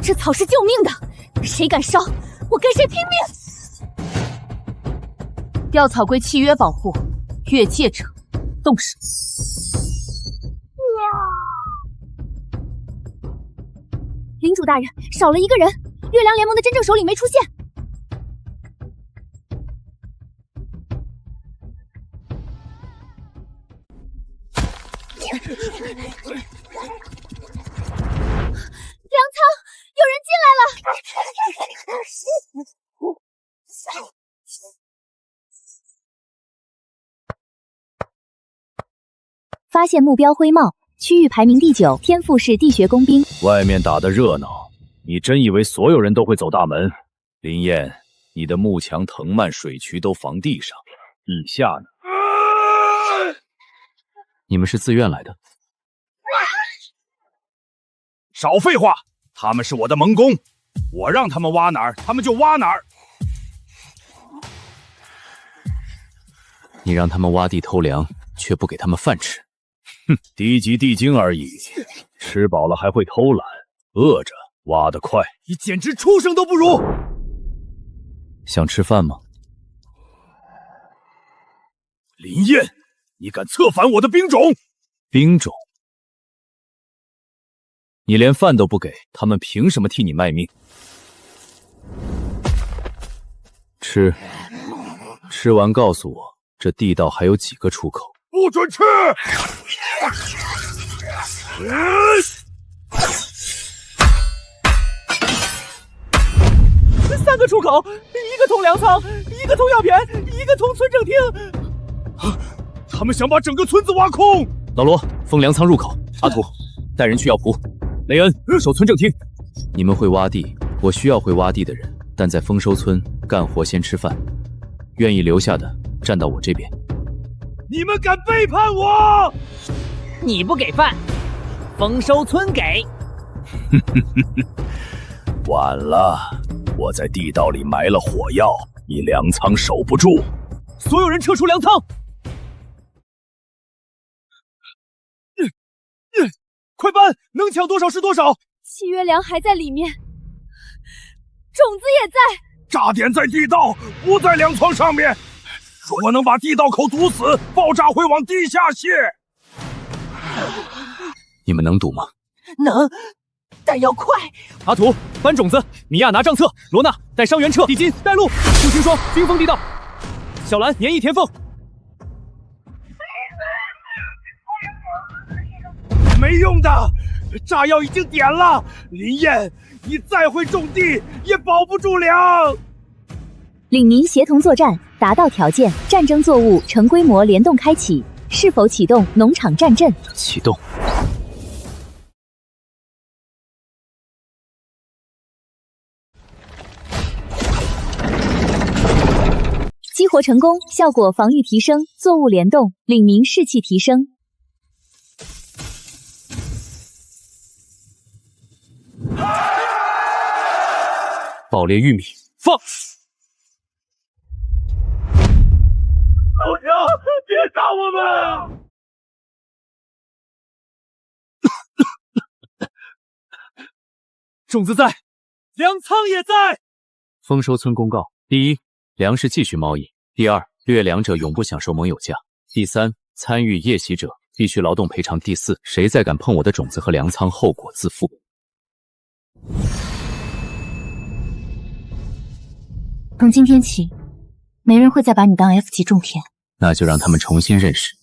这草是救命的，谁敢烧，我跟谁拼命！药草归契约保护，越界者动手。领主大人，少了1个人，月亮联盟的真正首领没出现。粮仓，有人进来了！发现目标灰帽，区域排名第9，天赋是地穴工兵。外面打得热闹，你真以为所有人都会走大门？林燕，你的幕墙、藤蔓、水渠都防地上，以下呢？你们是自愿来的？少废话，他们是我的盟工，我让他们挖哪儿，他们就挖哪儿。你让他们挖地偷粮，却不给他们饭吃。哼，低级地精而已，吃饱了还会偷懒，饿着挖得快。你简直畜生都不如！想吃饭吗？林燕，你敢策反我的兵种？兵种？你连饭都不给，他们凭什么替你卖命？吃，吃完告诉我，这地道还有几个出口？不准吃！3个出口，1个通粮仓，1个通药片，1个通村政厅。他们想把整个村子挖空。老罗，封粮仓入口。阿土，带人去药铺。雷恩，守村政厅。你们会挖地，我需要会挖地的人，但在丰收村干活先吃饭。愿意留下的，站到我这边。你们敢背叛我！你不给饭，丰收村给。晚了，我在地道里埋了火药，你粮仓守不住。所有人撤出粮仓！快搬，能抢多少是多少。契约粮还在里面，种子也在。炸点在地道，不在粮仓上面。如果能把地道口堵死，爆炸会往地下泄。你们能堵吗？能，但要快。阿土，搬种子；米娅拿账册；罗娜带伤员撤；地金带路；朱青霜冰封地道；小兰粘一填缝。没用的，炸药已经点了。林燕，你再会种地，也保不住粮。领民协同作战，达到条件，战争作物成规模联动开启。是否启动农场战阵？启动。激活成功，效果防御提升，作物联动，领民士气提升。爆裂玉米，放！老娘，别打我们！种子在，粮仓也在。丰收村公告：第一，粮食继续贸易；第二，掠粮者永不享受盟友价；第三，参与夜袭者必须劳动赔偿；第四，谁再敢碰我的种子和粮仓，后果自负。从今天起，没人会再把你当 F 级种田。那就让他们重新认识，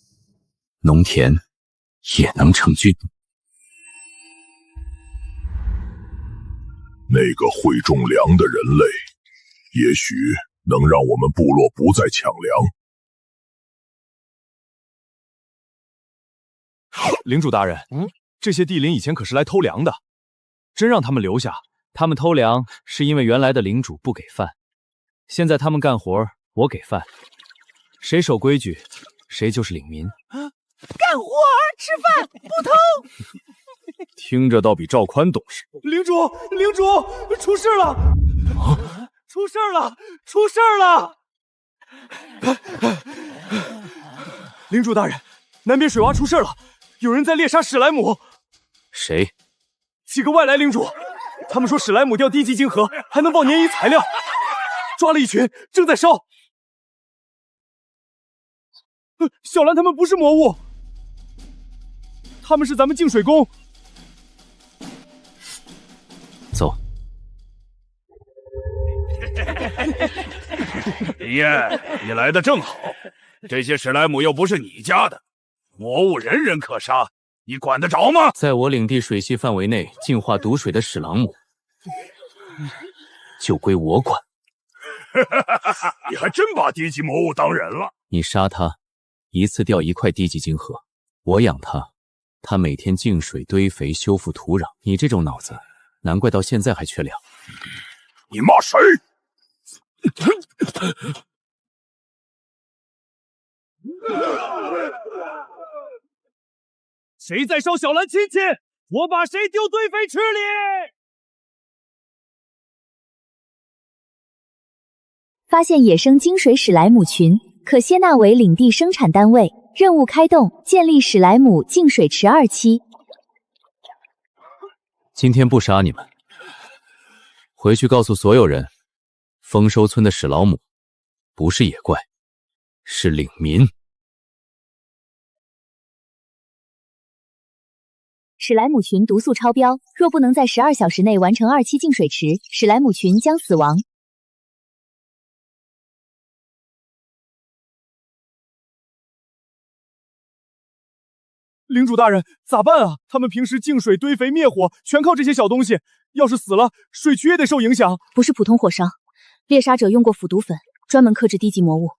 农田也能成军。那个会种粮的人类，也许能让我们部落不再抢粮。领主大人，这些地灵以前可是来偷粮的，真让他们留下。他们偷粮是因为原来的领主不给饭，现在他们干活，我给饭。谁守规矩，谁就是领民。干活吃饭不偷。听着倒比赵宽懂事。领主，出事了！出事了！出事了！领主大人，南边水洼出事了，有人在猎杀史莱姆。谁？几个外来领主，他们说史莱姆掉低级晶核还能爆粘衣材料，抓了一群，正在烧。小兰他们不是魔物，他们是咱们净水工。走。李烨，你来的正好，这些史莱姆又不是你家的，魔物人人可杀，你管得着吗？在我领地水系范围内净化毒水的史朗姆，就归我管。你还真把低级魔物当人了。你杀他，一次掉1块低级晶核，我养他，他每天净水堆肥修复土壤。你这种脑子，难怪到现在还缺粮。你骂谁？谁在烧小兰亲戚，我把谁丢堆肥池里！发现野生金水史莱姆群，可接纳为领地生产单位。任务开动，建立史莱姆净水池2期。今天不杀你们，回去告诉所有人，丰收村的史老母不是野怪，是领民。史莱姆群毒素超标，若不能在12小时内完成2期净水池，史莱姆群将死亡。领主大人，咋办啊？他们平时净水、堆肥、灭火，全靠这些小东西。要是死了，水渠也得受影响。不是普通火伤，猎杀者用过腐毒粉，专门克制低级魔物，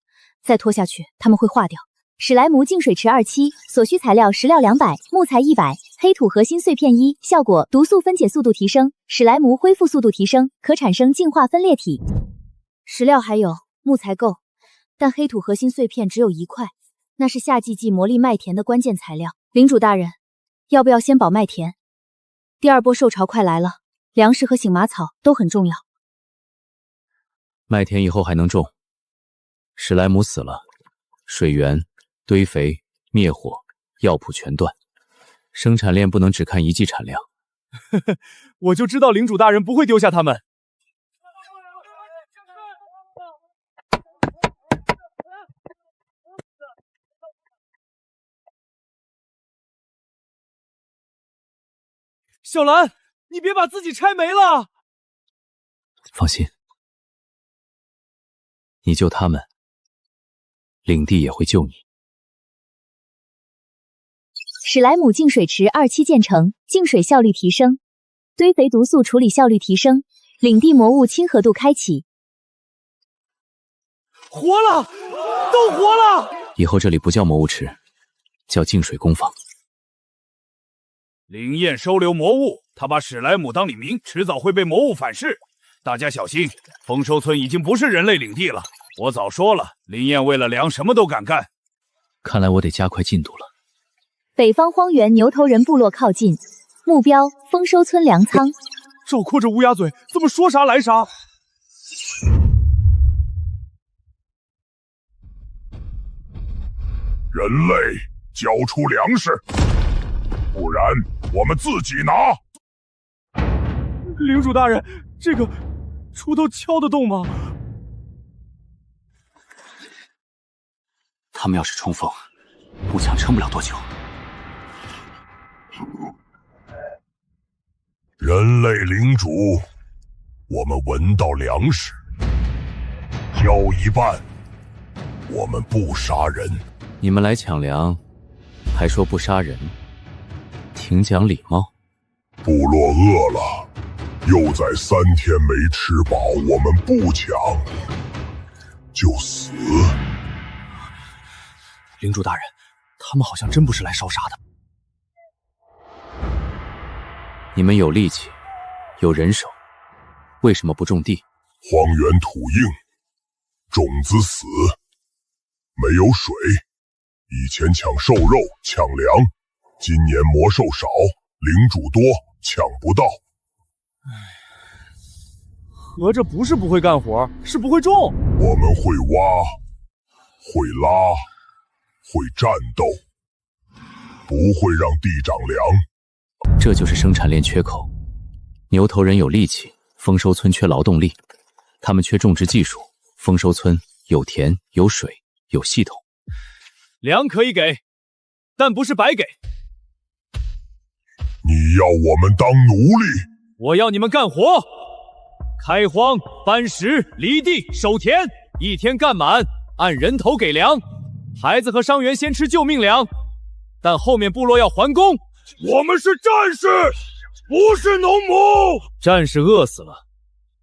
再拖下去他们会化掉。史莱姆净水池2期，所需材料石料200，木材100，黑土核心碎片1，效果毒素分解速度提升，史莱姆恢复速度提升，可产生净化分裂体。石料还有，木材够，但黑土核心碎片只有1块，那是夏季季魔力麦田的关键材料。领主大人，要不要先保麦田？第2波兽潮快来了，粮食和醒麻草都很重要。麦田以后还能种，史莱姆死了，水源、堆肥、灭火、药铺全断，生产链不能只看1季产量。我就知道领主大人不会丢下他们。小兰，你别把自己拆没了。放心，你救他们，领地也会救你。史莱姆净水池2期建成，净水效率提升，堆肥毒素处理效率提升，领地魔物亲和度开启。活了，都活了！以后这里不叫魔物池，叫净水工坊。灵验收留魔物，他把史莱姆当李明，迟早会被魔物反噬。大家小心，丰收村已经不是人类领地了。我早说了，林燕为了粮什么都敢干。看来我得加快进度了。北方荒原牛头人部落靠近，目标丰收村粮仓。赵括这乌鸦嘴，怎么说啥来啥？人类交出粮食，不然我们自己拿。领主大人，这个锄头敲得动吗？他们要是冲锋，步枪撑不了多久。人类领主，我们闻到粮食，交一半，我们不杀人。你们来抢粮，还说不杀人，挺讲礼貌。部落饿了，又在3天没吃饱，我们不抢就死。领主大人，他们好像真不是来烧杀的。你们有力气，有人手，为什么不种地？荒原土硬，种子死，没有水。以前抢兽肉、抢粮，今年魔兽少，领主多，抢不到。合着不是不会干活，是不会种。我们会挖，会拉，会战斗，不会让地长粮。这就是生产链缺口。牛头人有力气，丰收村缺劳动力，他们缺种植技术，丰收村有田有水有系统。粮可以给，但不是白给。你要我们当奴隶？我要你们干活，开荒、搬石、犁地、守田，一天干满，按人头给粮。孩子和伤员先吃救命粮，但后面部落要还工。我们是战士，不是农奴。战士饿死了，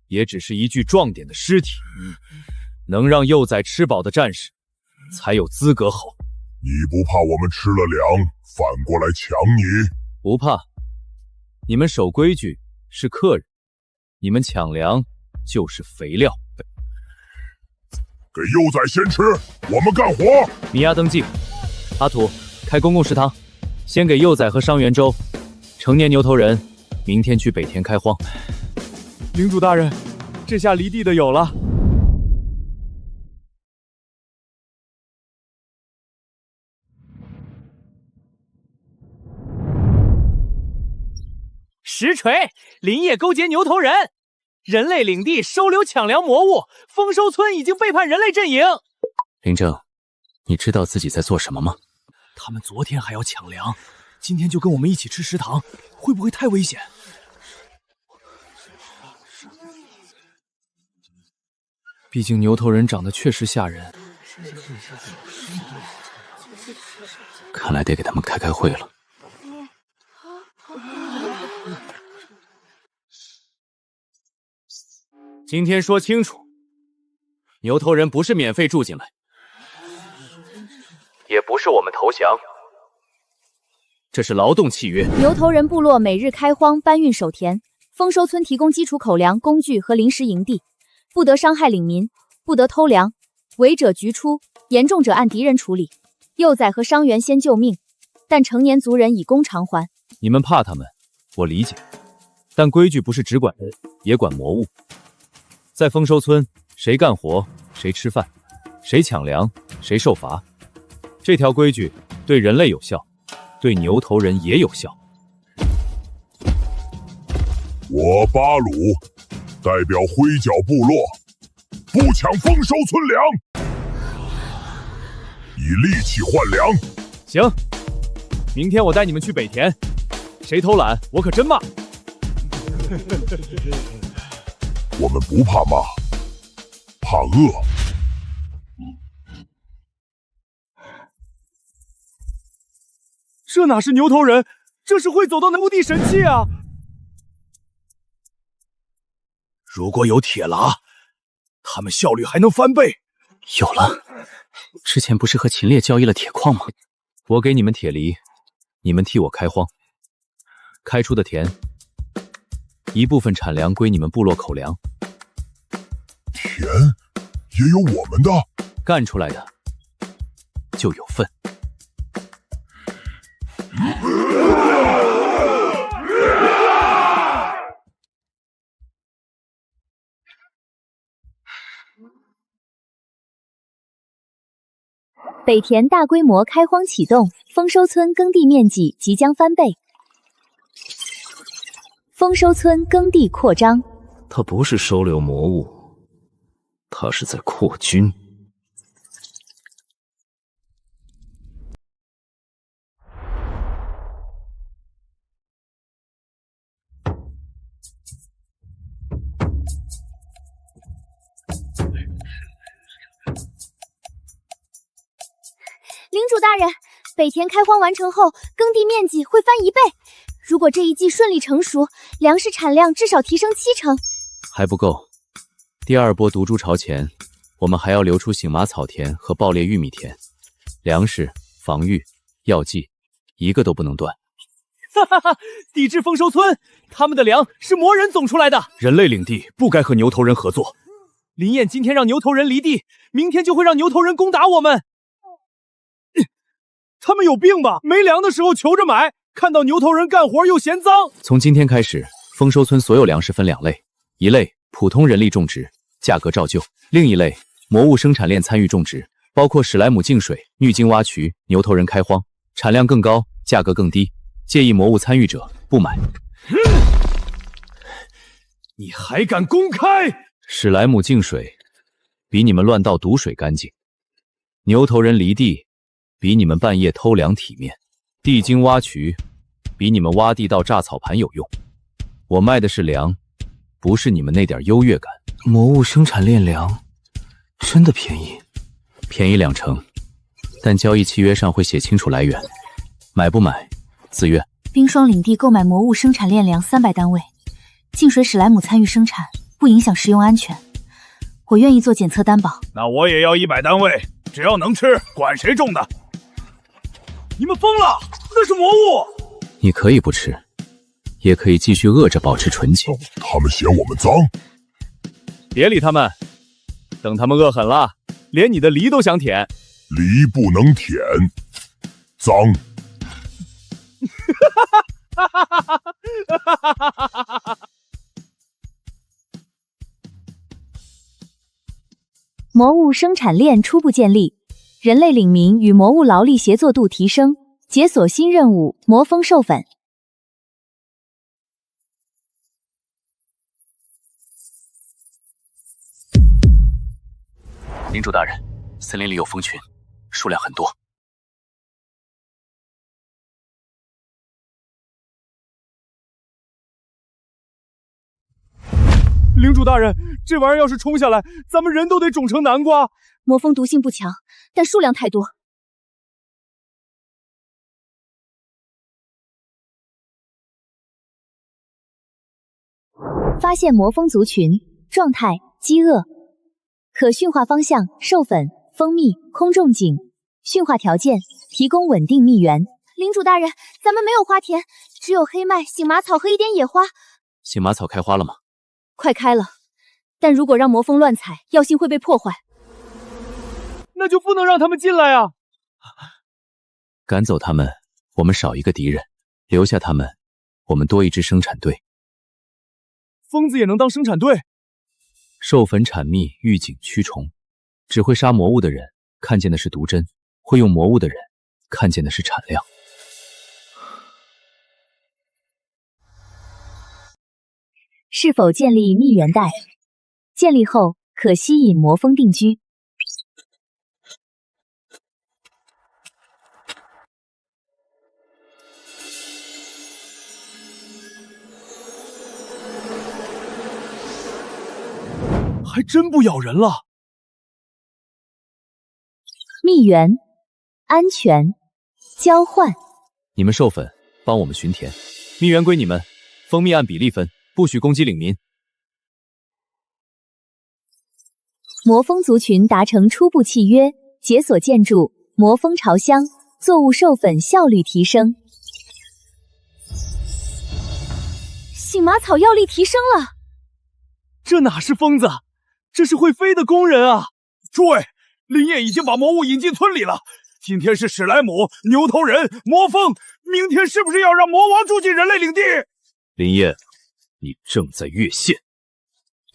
也只是一具壮点的尸体。能让幼崽吃饱的战士，才有资格吼。你不怕我们吃了粮，反过来抢你？不怕，你们守规矩是客人，你们抢粮就是肥料。给幼崽先吃，我们干活。米娅登记，阿土开公共食堂，先给幼崽和伤员粥。成年牛头人明天去北田开荒。领主大人，这下犁地的有了。实锤！林业勾结牛头人，人类领地收留抢粮魔物，丰收村已经背叛人类阵营。林正，你知道自己在做什么吗？他们昨天还要抢粮，今天就跟我们一起吃食堂，会不会太危险？毕竟牛头人长得确实吓人。看来得给他们开开会了。今天说清楚，牛头人不是免费住进来，也不是我们投降，这是劳动契约。牛头人部落每日开荒搬运守田，丰收村提供基础口粮、工具和临时营地，不得伤害领民，不得偷粮，违者局出，严重者按敌人处理。幼崽和伤员先救命，但成年族人以工偿还。你们怕他们，我理解，但规矩不是只管人，也管魔物。在丰收村，谁干活谁吃饭，谁抢粮谁受罚。这条规矩对人类有效，对牛头人也有效。我巴鲁代表灰角部落，不抢丰收村粮，以力气换粮。行，明天我带你们去北田，谁偷懒我可真骂。我们不怕骂，怕饿。这哪是牛头人，这是会走到墓地神器啊！如果有铁栏，他们效率还能翻倍。有了，之前不是和秦烈交易了铁矿吗？我给你们铁犁，你们替我开荒，开出的田，一部分产粮归你们部落口粮。田也有我们的，干出来的就有份。北田大规模开荒启动，丰收村耕地面积即将翻倍。丰收村耕地扩张，他不是收留魔物，他是在扩军。领主大人，北田开荒完成后，耕地面积会翻1倍。如果这一季顺利成熟，粮食产量至少提升70%。还不够，第2波毒株潮前，我们还要留出醒麻草田和爆裂玉米田，粮食、防御、药剂，一个都不能断。哈哈哈！抵制丰收村，他们的粮是魔人种出来的。人类领地不该和牛头人合作。林燕今天让牛头人离地，明天就会让牛头人攻打我们。他们有病吧？没粮的时候求着买，看到牛头人干活又嫌脏。从今天开始，丰收村所有粮食分2类，一类普通人力种植，价格照旧；另一类魔物生产链参与种植，包括史莱姆净水、nüü金挖渠、牛头人开荒，产量更高，价格更低。介意魔物参与者不买。你还敢公开？史莱姆净水比你们乱倒毒水干净，牛头人犁地比你们半夜偷粮体面，地精挖渠比你们挖地道炸草盘有用。我卖的是粮，不是你们那点优越感。魔物生产炼粮真的便宜？便宜2成，但交易契约上会写清楚来源，买不买自愿。冰霜领地购买魔物生产炼粮300单位，净水史莱姆参与生产，不影响食用安全。我愿意做检测担保。那我也要100单位，只要能吃，管谁种的。你们疯了，那是魔物。你可以不吃，也可以继续饿着保持纯洁。他们嫌我们脏，别理他们，等他们饿狠了，连你的梨都想舔。梨不能舔，脏。魔物生产链初步建立，人类领民与魔物劳力协作度提升，解锁新任务魔蜂授粉。领主大人，森林里有蜂群，数量很多。领主大人，这玩意儿要是冲下来，咱们人都得肿成南瓜。魔蜂毒性不强，但数量太多。发现魔蜂族群，状态饥饿，可驯化方向授粉、蜂蜜、空种井，驯化条件提供稳定蜜源。领主大人，咱们没有花田，只有黑麦、醒麻草和一点野花。醒麻草开花了吗？快开了，但如果让魔蜂乱采，药性会被破坏。那就不能让他们进来啊！赶走他们，我们少一个敌人；留下他们，我们多一支生产队。疯子也能当生产队？授粉产蜜，预警驱虫。只会杀魔物的人看见的是毒针，会用魔物的人看见的是产量。是否建立蜜源带？建立后可吸引魔蜂定居。还真不咬人了。蜜源，安全，交换。你们授粉，帮我们巡田，蜜源归你们，蜂蜜按比例分。不许攻击领民。魔蜂族群达成初步契约，解锁建筑魔蜂巢箱，作物授粉效率提升。杏麻草药力提升了。这哪是疯子，这是会飞的工人啊！诸位，林业已经把魔物引进村里了。今天是史莱姆、牛头人、魔风，明天是不是要让魔王住进人类领地？林业，你正在越线，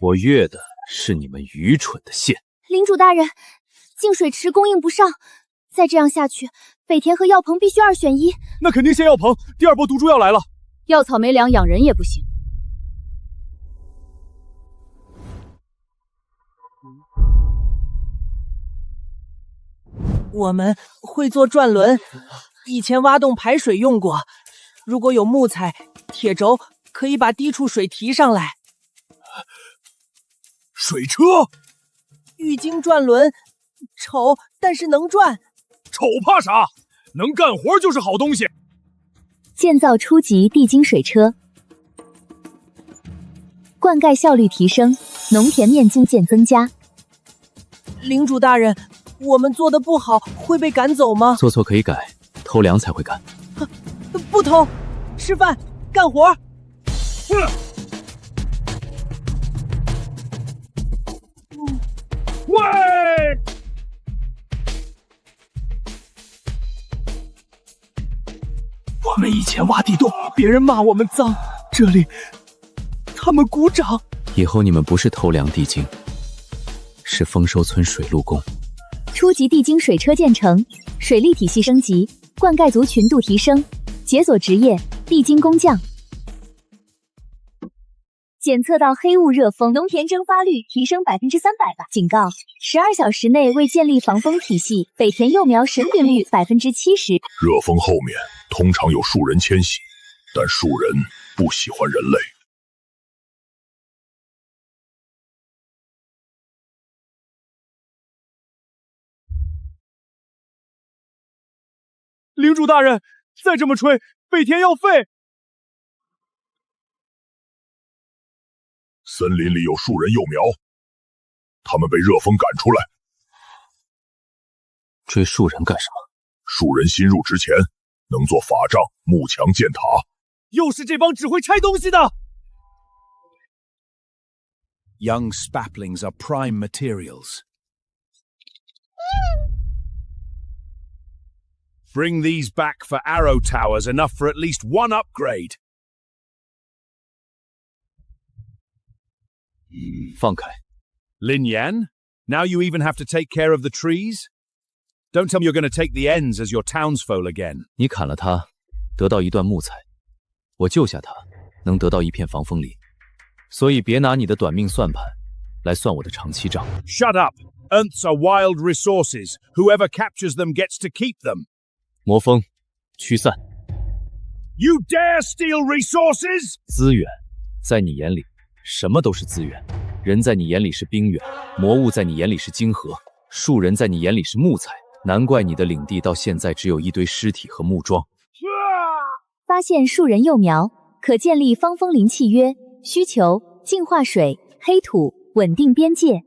我越的是你们愚蠢的线。领主大人，净水池供应不上，再这样下去，北田和药棚必须2选1。那肯定先药棚，第2波毒株要来了。药草没粮，养人也不行。我们会做转轮，以前挖洞排水用过。如果有木材、铁轴，可以把低处水提上来。水车，玉晶转轮，丑但是能转。丑怕啥？能干活就是好东西。建造初级地精水车，灌溉效率提升，农田面积渐增加。领主大人，我们做的不好会被赶走吗？做错可以改，偷粮才会赶。不偷，吃饭干活。喂！我们以前挖地洞，别人骂我们脏，这里他们鼓掌。以后你们不是偷粮地精，是丰收村水陆工。初级地精水车建成，水利体系升级，灌溉族群度提升，解锁职业地精工匠。检测到黑雾热风，农田蒸发率提升300%吧。警告：12小时内未建立防风体系，北田幼苗神病率70%。热风后面通常有树人迁徙，但树人不喜欢人类。领主大人，再这么吹，北田要废。森林里有树人幼苗，他们被热风赶出来。追树人干什么？树人新入职前能做法杖、木墙、箭塔。又是这帮只会拆东西的。Young saplings are prime materials. Bring these back for arrow towers, enough for at least 1 upgrade. 放开。 Lin Yan, now you even have to take care of the trees? Don't tell me you're going to take the ends as your townsfolk again. 你砍了它，得到一段木材；我救下它，能得到一片防风林。所以别拿你的短命算盘来算我的长期账。Shut up! Unths are wild resources. Whoever captures them gets to keep them. 魔风，驱散。 You dare steal resources? 资源，在你眼里，什么都是资源。人在你眼里是冰原，魔物在你眼里是晶核，树人在你眼里是木材。难怪你的领地到现在只有一堆尸体和木桩。发现树人幼苗，可建立方风林契约。需求：净化水、黑土，稳定边界。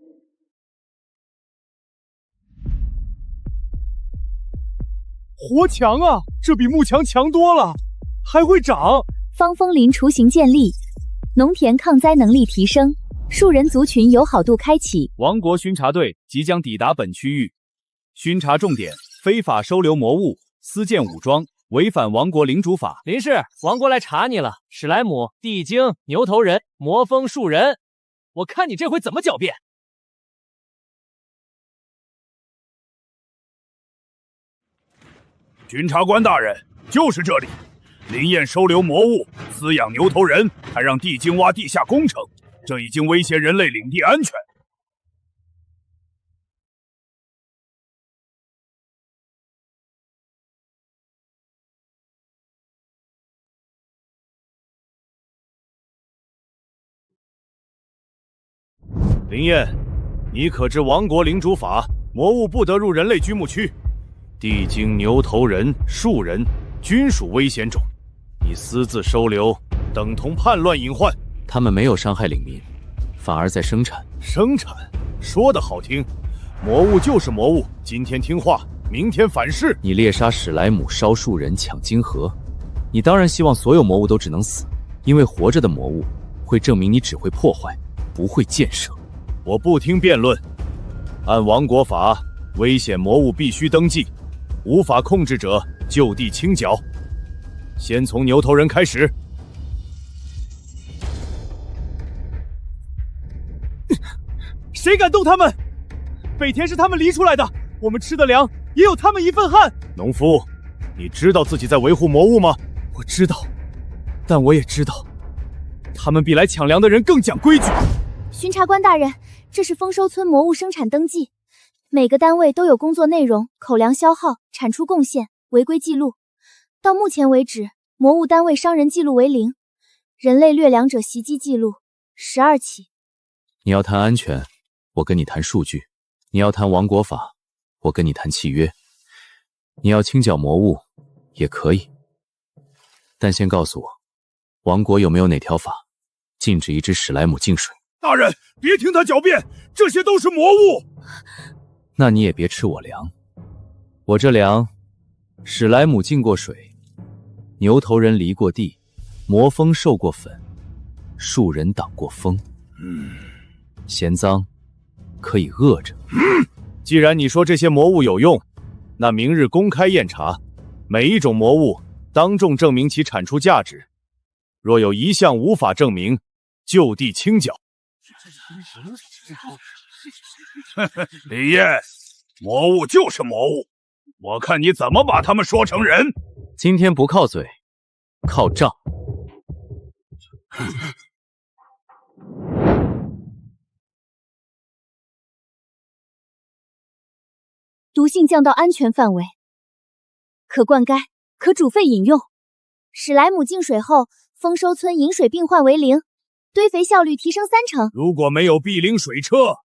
活墙啊，这比木墙强多了，还会长。方风林雏形建立，农田抗灾能力提升，树人族群友好度开启。王国巡查队即将抵达本区域，巡查重点：非法收留魔物、私建武装、违反王国领主法。林氏，王国来查你了。史莱姆、地精、牛头人、魔风树人，我看你这回怎么狡辩。巡察官大人，就是这里。林燕收留魔物，饲养牛头人，还让地精挖地下工程，这已经威胁人类领地安全。林燕，你可知王国领主法？魔物不得入人类居牧区。地精、牛头人、树人均属危险种，你私自收留，等同叛乱隐患。他们没有伤害领民，反而在生产。生产说得好听，魔物就是魔物，今天听话，明天反噬。你猎杀史莱姆，烧树人，抢金河，你当然希望所有魔物都只能死，因为活着的魔物会证明你只会破坏，不会建设。我不听辩论。按王国法，危险魔物必须登记，无法控制者就地清剿。先从牛头人开始。谁敢动他们？北田是他们离出来的，我们吃的粮也有他们一份汗。农夫，你知道自己在维护魔物吗？我知道，但我也知道，他们比来抢粮的人更讲规矩。巡查官大人，这是丰收村魔物生产登记，每个单位都有工作内容、口粮消耗、产出贡献、违规记录。到目前为止，魔物单位伤人记录为0，人类掠粮者袭击记录12起。你要谈安全，我跟你谈数据；你要谈王国法，我跟你谈契约；你要清剿魔物，也可以。但先告诉我，王国有没有哪条法禁止一只史莱姆进水？大人，别听他狡辩，这些都是魔物。那你也别吃我粮。我这粮，史莱姆进过水，牛头人离过地，魔蜂授过粉，树人挡过风。嫌脏可以饿着。既然你说这些魔物有用，那明日公开验查，每一种魔物当众证明其产出价值。若有一项无法证明，就地清剿。李烨，魔物就是魔物，我看你怎么把他们说成人。今天不靠嘴，靠账。毒性降到安全范围，可灌溉，可煮沸饮用。史莱姆进水后，丰收村饮水病患为0，堆肥效率提升30%。如果没有毗邻水车，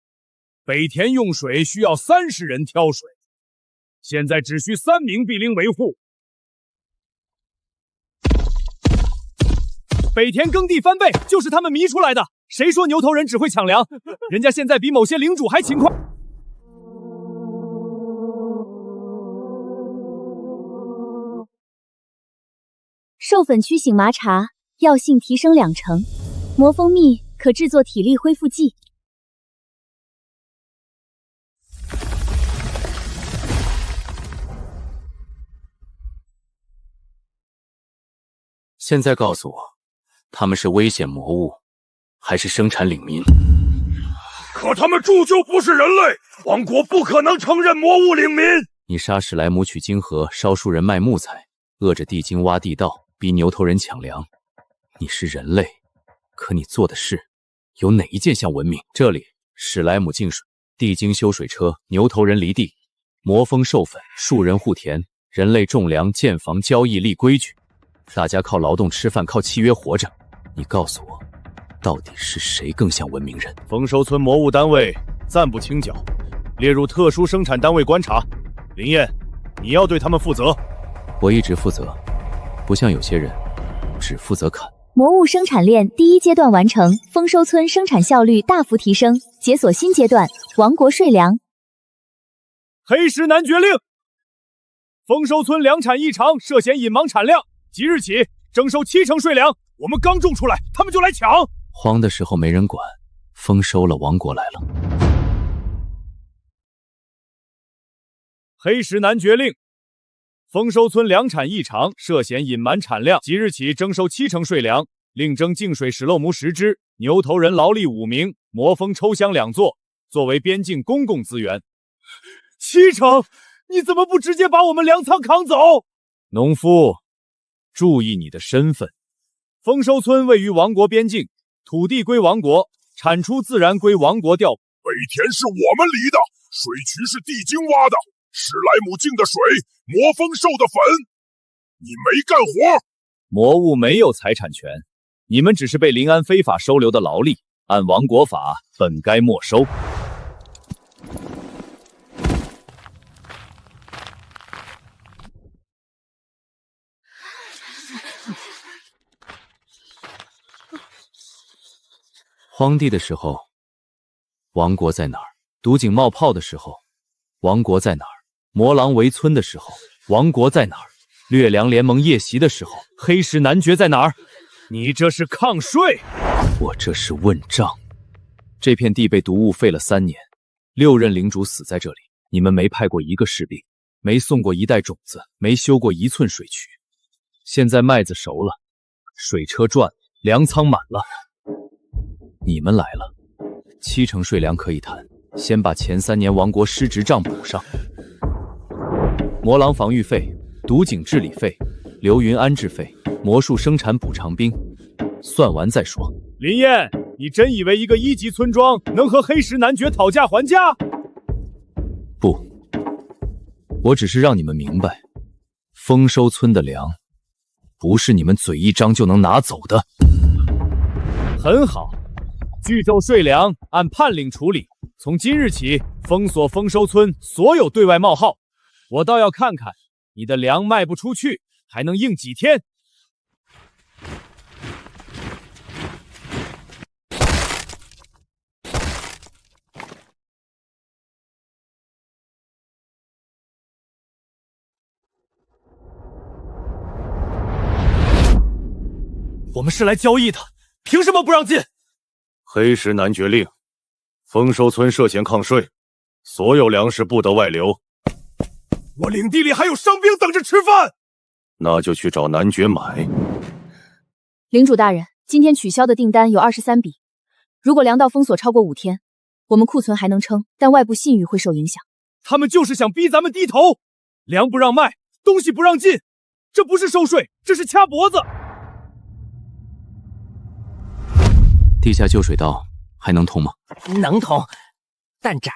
北田用水需要30人挑水，现在只需3名毗邻维护。北田耕地翻倍，就是他们迷出来的。谁说牛头人只会抢粮？人家现在比某些领主还勤快。授粉区醒麻茶，药性提升20%。魔蜂蜜可制作体力恢复剂。现在告诉我，他们是危险魔物，还是生产领民？可他们终究不是人类，王国不可能承认魔物领民。你杀史莱姆取金河，烧树人卖木材，饿着地精挖地道，逼牛头人抢粮。你是人类，可你做的事有哪一件像文明？这里史莱姆进水，地精修水车，牛头人犁地，魔蜂授粉，树人护田，人类种粮建房交易立规矩，大家靠劳动吃饭，靠契约活着。你告诉我，到底是谁更像文明人？丰收村魔物单位暂不清剿，列入特殊生产单位观察。林燕，你要对他们负责。我一直负责，不像有些人只负责砍。魔物生产链第1阶段完成，丰收村生产效率大幅提升，解锁新阶段，王国税粮。黑石男决令：丰收村粮产异常，涉嫌隐瞒产量，即日起征收70%税粮。我们刚种出来，他们就来抢。荒的时候没人管，丰收了，王国来了。黑石男决令：丰收村粮产异常，涉嫌隐瞒产量，即日起征收70%税粮，另征净水史勒姆10只，牛头人劳力5名，魔蜂抽箱2座，作为边境公共资源。70%？你怎么不直接把我们粮仓扛走？农夫，注意你的身份。丰收村位于王国边境，土地归王国，产出自然归王国调。北田是我们犁的，水渠是地精挖的，史莱姆进的水，魔蜂授的粉，你没干活。魔物没有财产权，你们只是被临安非法收留的劳力，按王国法本该没收。荒地的时候，王国在哪儿？毒井冒泡的时候，王国在哪儿？魔狼围村的时候，王国在哪儿？掠粮联盟夜袭的时候，黑石男爵在哪儿？你这是抗税！我这是问账。这片地被毒物废了3年，6任领主死在这里，你们没派过一个士兵，没送过一袋种子，没修过1寸水渠。现在麦子熟了，水车转，粮仓满了，你们来了，7成税粮可以谈，先把前3年王国失职账补上。魔狼防御费、毒井治理费、流云安置费、魔术生产补偿兵，算完再说。林燕，你真以为一个1级村庄能和黑石男爵讨价还价？不，我只是让你们明白，丰收村的粮不是你们嘴一张就能拿走的。很好，巨咒税粮按判令处理，从今日起封锁丰收村所有对外冒号。我倒要看看你的粮卖不出去还能硬几天。我们是来交易的，凭什么不让进？黑石男爵令，丰收村涉嫌抗税，所有粮食不得外流。我领地里还有伤兵等着吃饭，那就去找男爵买。领主大人，今天取消的订单有23笔，如果粮道封锁超过5天，我们库存还能撑，但外部信誉会受影响。他们就是想逼咱们低头，粮不让卖，东西不让进，这不是收税，这是掐脖子。地下旧水道还能通吗？能通，但窄，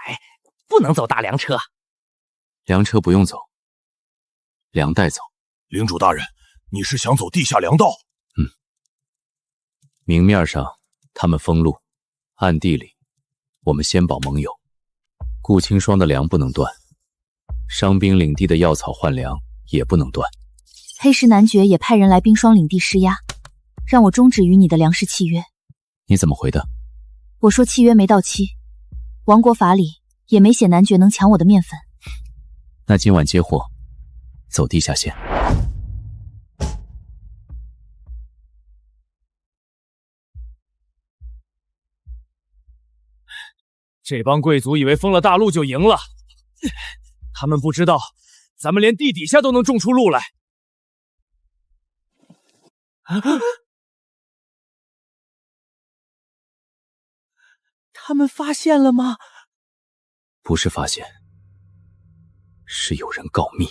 不能走大粮车。粮车不用走，粮带走。领主大人，你是想走地下粮道？明面上他们封路，暗地里我们先保盟友。顾清霜的粮不能断，伤兵领地的药草换粮也不能断。黑石男爵也派人来冰霜领地施压，让我终止与你的粮食契约。你怎么回的？我说契约没到期，王国法里也没写男爵能抢我的面粉。那今晚接货，走地下线。这帮贵族以为封了大陆就赢了，他们不知道，咱们连地底下都能种出路来。他们发现了吗？不是发现，是有人告密。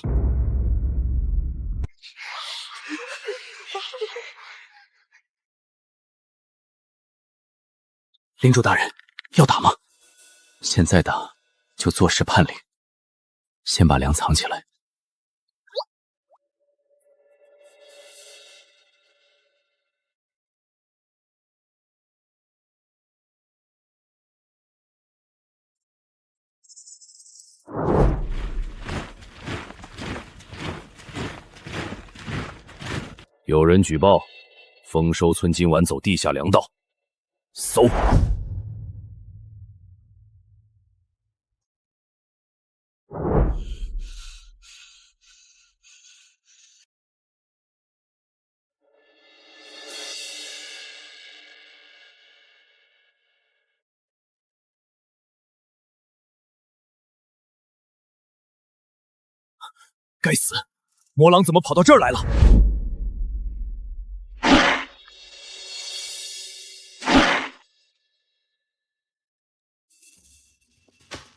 领主大人，要打吗？现在打就坐视判令，先把粮藏起来。有人举报，丰收村今晚走地下粮道，搜。该死，魔狼怎么跑到这儿来了？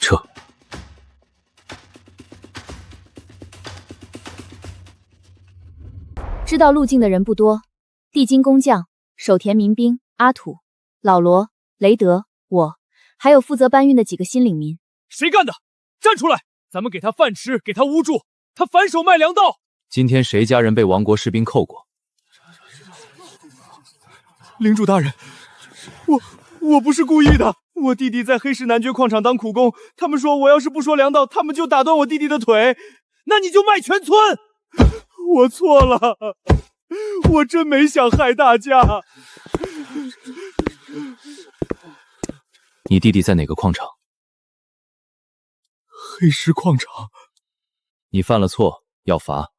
撤！知道路径的人不多，地精工匠、守田民兵、阿土、老罗、雷德，我，还有负责搬运的几个新领民。谁干的？站出来！咱们给他饭吃，给他无助，他反手卖粮道。今天谁家人被王国士兵扣过？领主大人，我不是故意的。我弟弟在黑石男爵矿场当苦工，他们说我要是不说粮道，他们就打断我弟弟的腿。那你就卖全村！我错了，我真没想害大家。你弟弟在哪个矿场？黑石矿场。你犯了错要罚，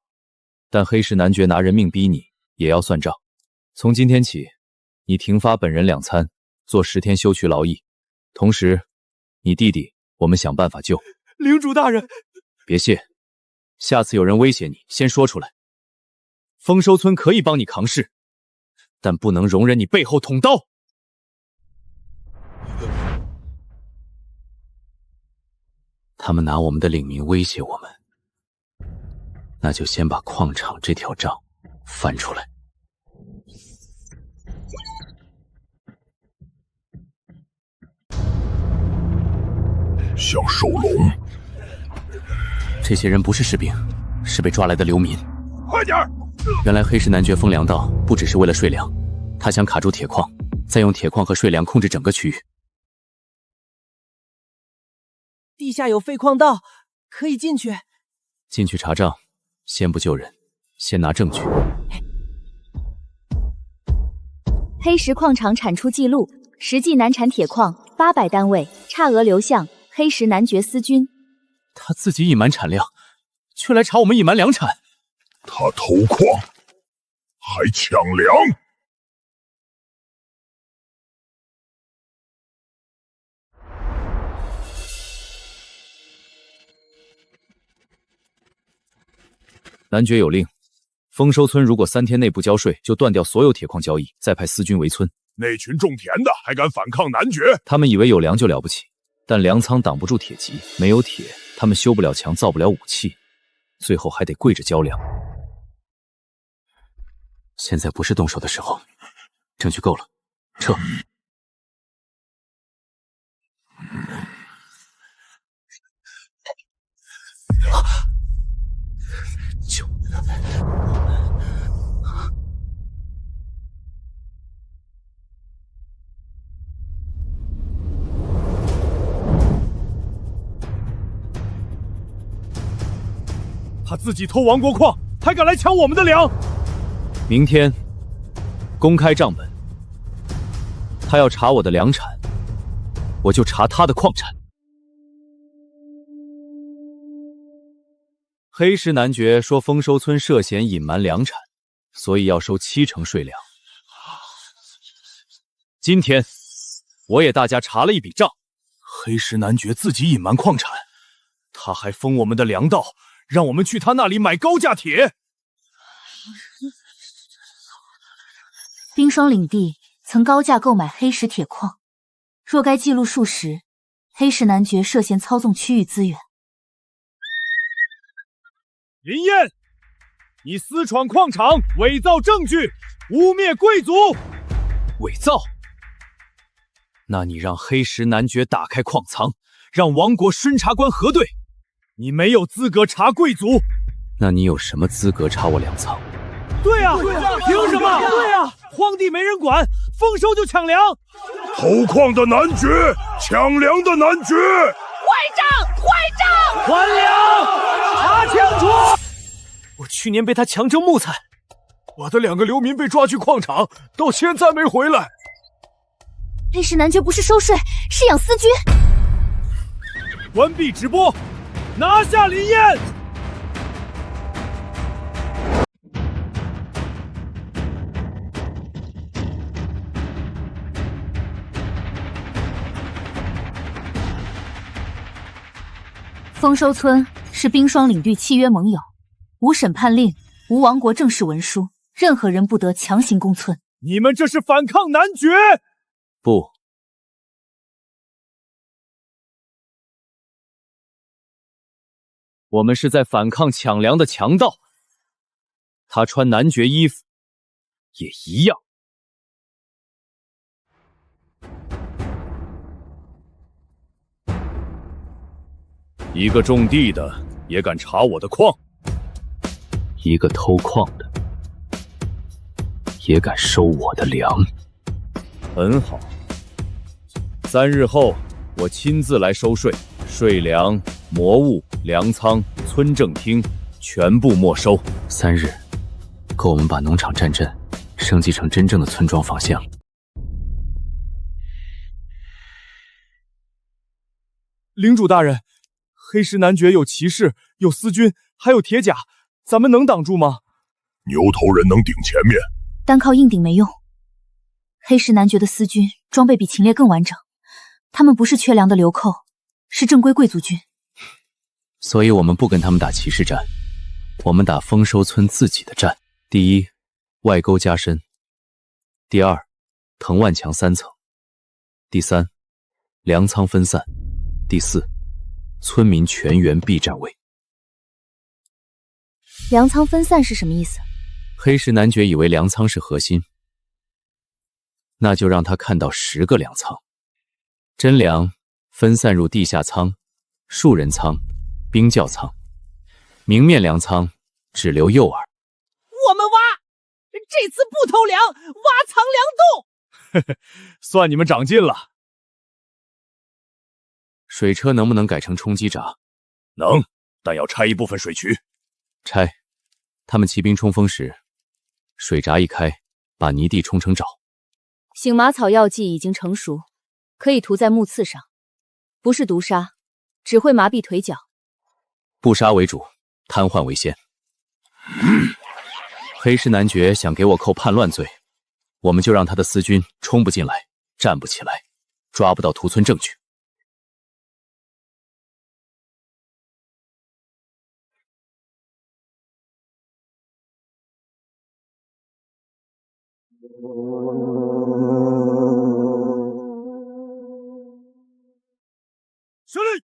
但黑石男爵拿人命逼你也要算账。从今天起，你停发本人2餐，做10天休渠劳役。同时，你弟弟我们想办法救。领主大人，别谢，下次有人威胁你，先说出来。丰收村可以帮你扛事，但不能容忍你背后捅刀。他们拿我们的领民威胁我们，那就先把矿场这条账翻出来。想收拢？这些人不是士兵，是被抓来的流民。快点！原来黑石男爵封粮道不只是为了税粮，他想卡住铁矿，再用铁矿和税粮控制整个区域。地下有废矿道，可以进去。进去查账，先不救人，先拿证据。黑石矿场产出记录，实际难产铁矿800单位，差额流向黑石男爵私军。他自己隐瞒产量，却来查我们隐瞒粮产。他偷矿，还抢粮。男爵有令，丰收村如果3天内不交税，就断掉所有铁矿交易，再派私军围村。那群种田的还敢反抗男爵？他们以为有粮就了不起，但粮仓挡不住铁骑，没有铁，他们修不了墙，造不了武器，最后还得跪着交粮。现在不是动手的时候，证据够了，撤。他自己偷王国矿，还敢来抢我们的粮！明天公开账本，他要查我的粮产，我就查他的矿产。黑石男爵说丰收村涉嫌隐瞒粮产，所以要收70%税粮。今天我也大家查了一笔账，黑石男爵自己隐瞒矿产，他还封我们的粮道，让我们去他那里买高价铁。冰霜领地曾高价购买黑石铁矿，若该记录属实，黑石男爵涉嫌操纵区域资源。林燕，你私闯矿场，伪造证据，污蔑贵族。伪造？那你让黑石男爵打开矿藏，让王国巡查官核对。你没有资格查贵族。那你有什么资格查我粮仓？对啊，凭什么？对啊，荒地没人管，丰收就抢粮。偷矿的男爵，抢粮的男爵。坏账！坏账！还粮！查清楚！我去年被他强征木材，我的2个流民被抓去矿场，到现在没回来。黑石男爵不是收税，是养私军。关闭直播，拿下林燕！丰收村是冰霜领地契约盟友，无审判令，无王国正式文书，任何人不得强行攻村。你们这是反抗男爵！不，我们是在反抗抢粮的强盗。他穿男爵衣服，也一样。一个种地的也敢查我的矿，一个偷矿的也敢收我的粮。很好，3日后我亲自来收税，税粮、魔物、粮仓、村政厅全部没收。3日，够我们把农场战阵升级成真正的村庄防线了。领主大人，黑石男爵有骑士，有私军，还有铁甲，咱们能挡住吗？牛头人能顶前面，单靠硬顶没用。黑石男爵的私军装备比秦烈更完整，他们不是缺粮的流寇，是正规贵族军。所以我们不跟他们打骑士战，我们打丰收村自己的战。第一，外沟加深；第二，藤蔓墙3层；第三，粮仓分散；第四，村民全员避站位。粮仓分散是什么意思？黑石男爵以为粮仓是核心，那就让他看到10个粮仓，真粮分散入地下仓、树人仓、冰窖仓，明面粮仓只留诱饵。我们挖，这次不偷粮，挖藏粮洞。算你们长进了。水车能不能改成冲击闸？能，但要拆一部分水渠。拆。他们骑兵冲锋时，水闸一开，把泥地冲成沼。醒马草药剂已经成熟，可以涂在木刺上，不是毒杀，只会麻痹腿脚。不杀为主，瘫痪为先。黑石男爵想给我扣叛乱罪，我们就让他的私军冲不进来，站不起来，抓不到屠村证据。司令！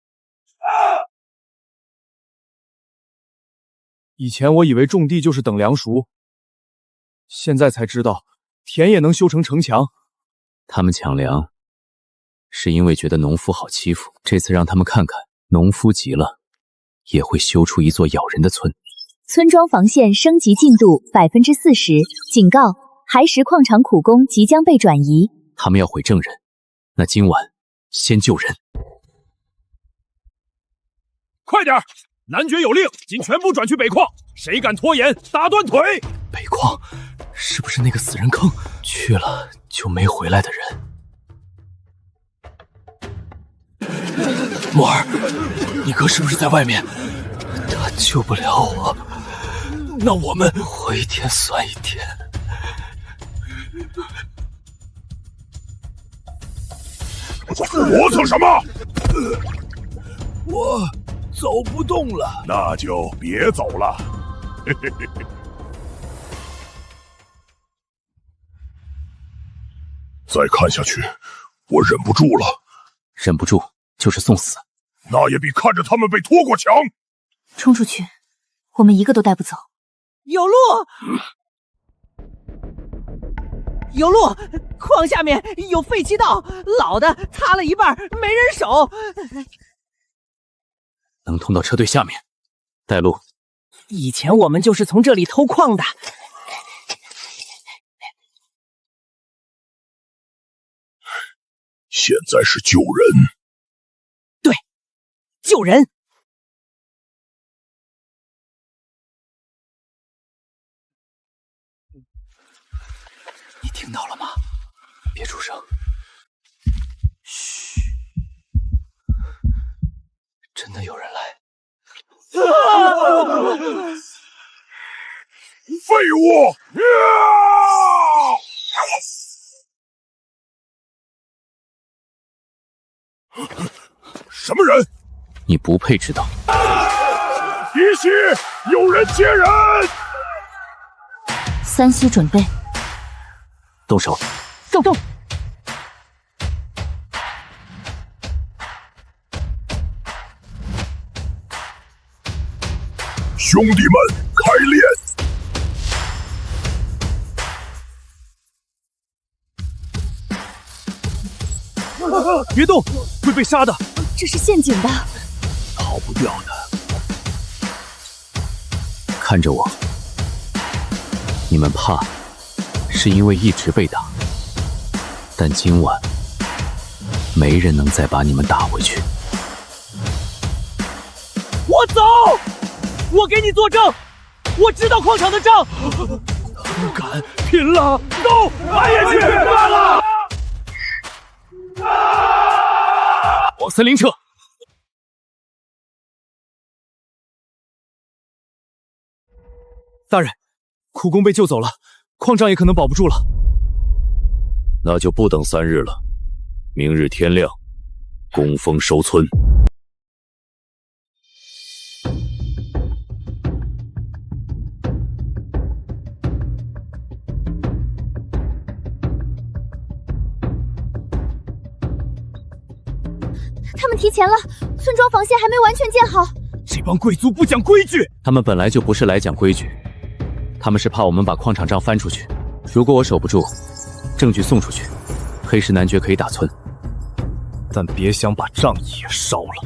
以前我以为种地就是等粮熟，现在才知道田也能修成城墙。他们抢粮，是因为觉得农夫好欺负。这次让他们看看，农夫急了，也会修出一座咬人的村。村庄防线升级进度40%，警告：骸石矿场苦工即将被转移。他们要毁证人，那今晚先救人。快点！男爵有令，今全部转去北矿，谁敢拖延，打断腿！北矿是不是那个死人坑？去了就没回来的人。莫尔，你哥是不是在外面？他救不了我，那我们活一天算一天。磨蹭什么？我走不动了。那就别走了。再看下去，我忍不住了。忍不住就是送死。那也比看着他们被拖过强。冲出去，我们一个都带不走。有路！有路！矿下面有废弃道，老的塌了一半，没人守。能通到车队下面，带路。以前我们就是从这里偷矿的。现在是救人。对，救人。你听到了吗？别出声。嘘，真的有人来。废物！什么人？你不配知道。提醒，有人接人3息准备，动手。动！兄弟们，开练！别动，会被杀的。这是陷阱吧？逃不掉的。看着我，你们怕是因为一直被打，但今晚没人能再把你们打回去。我走，我给你作证，我知道矿场的账。不敢拼了，走，俺也去干了。往森林撤。大人，苦工被救走了，矿障也可能保不住了。那就不等3日了，明日天亮，攻封收村。他们提前了，村庄防线还没完全建好。这帮贵族不讲规矩！他们本来就不是来讲规矩，他们是怕我们把矿场账翻出去。如果我守不住，证据送出去，黑石男爵可以打村，但别想把账也烧了。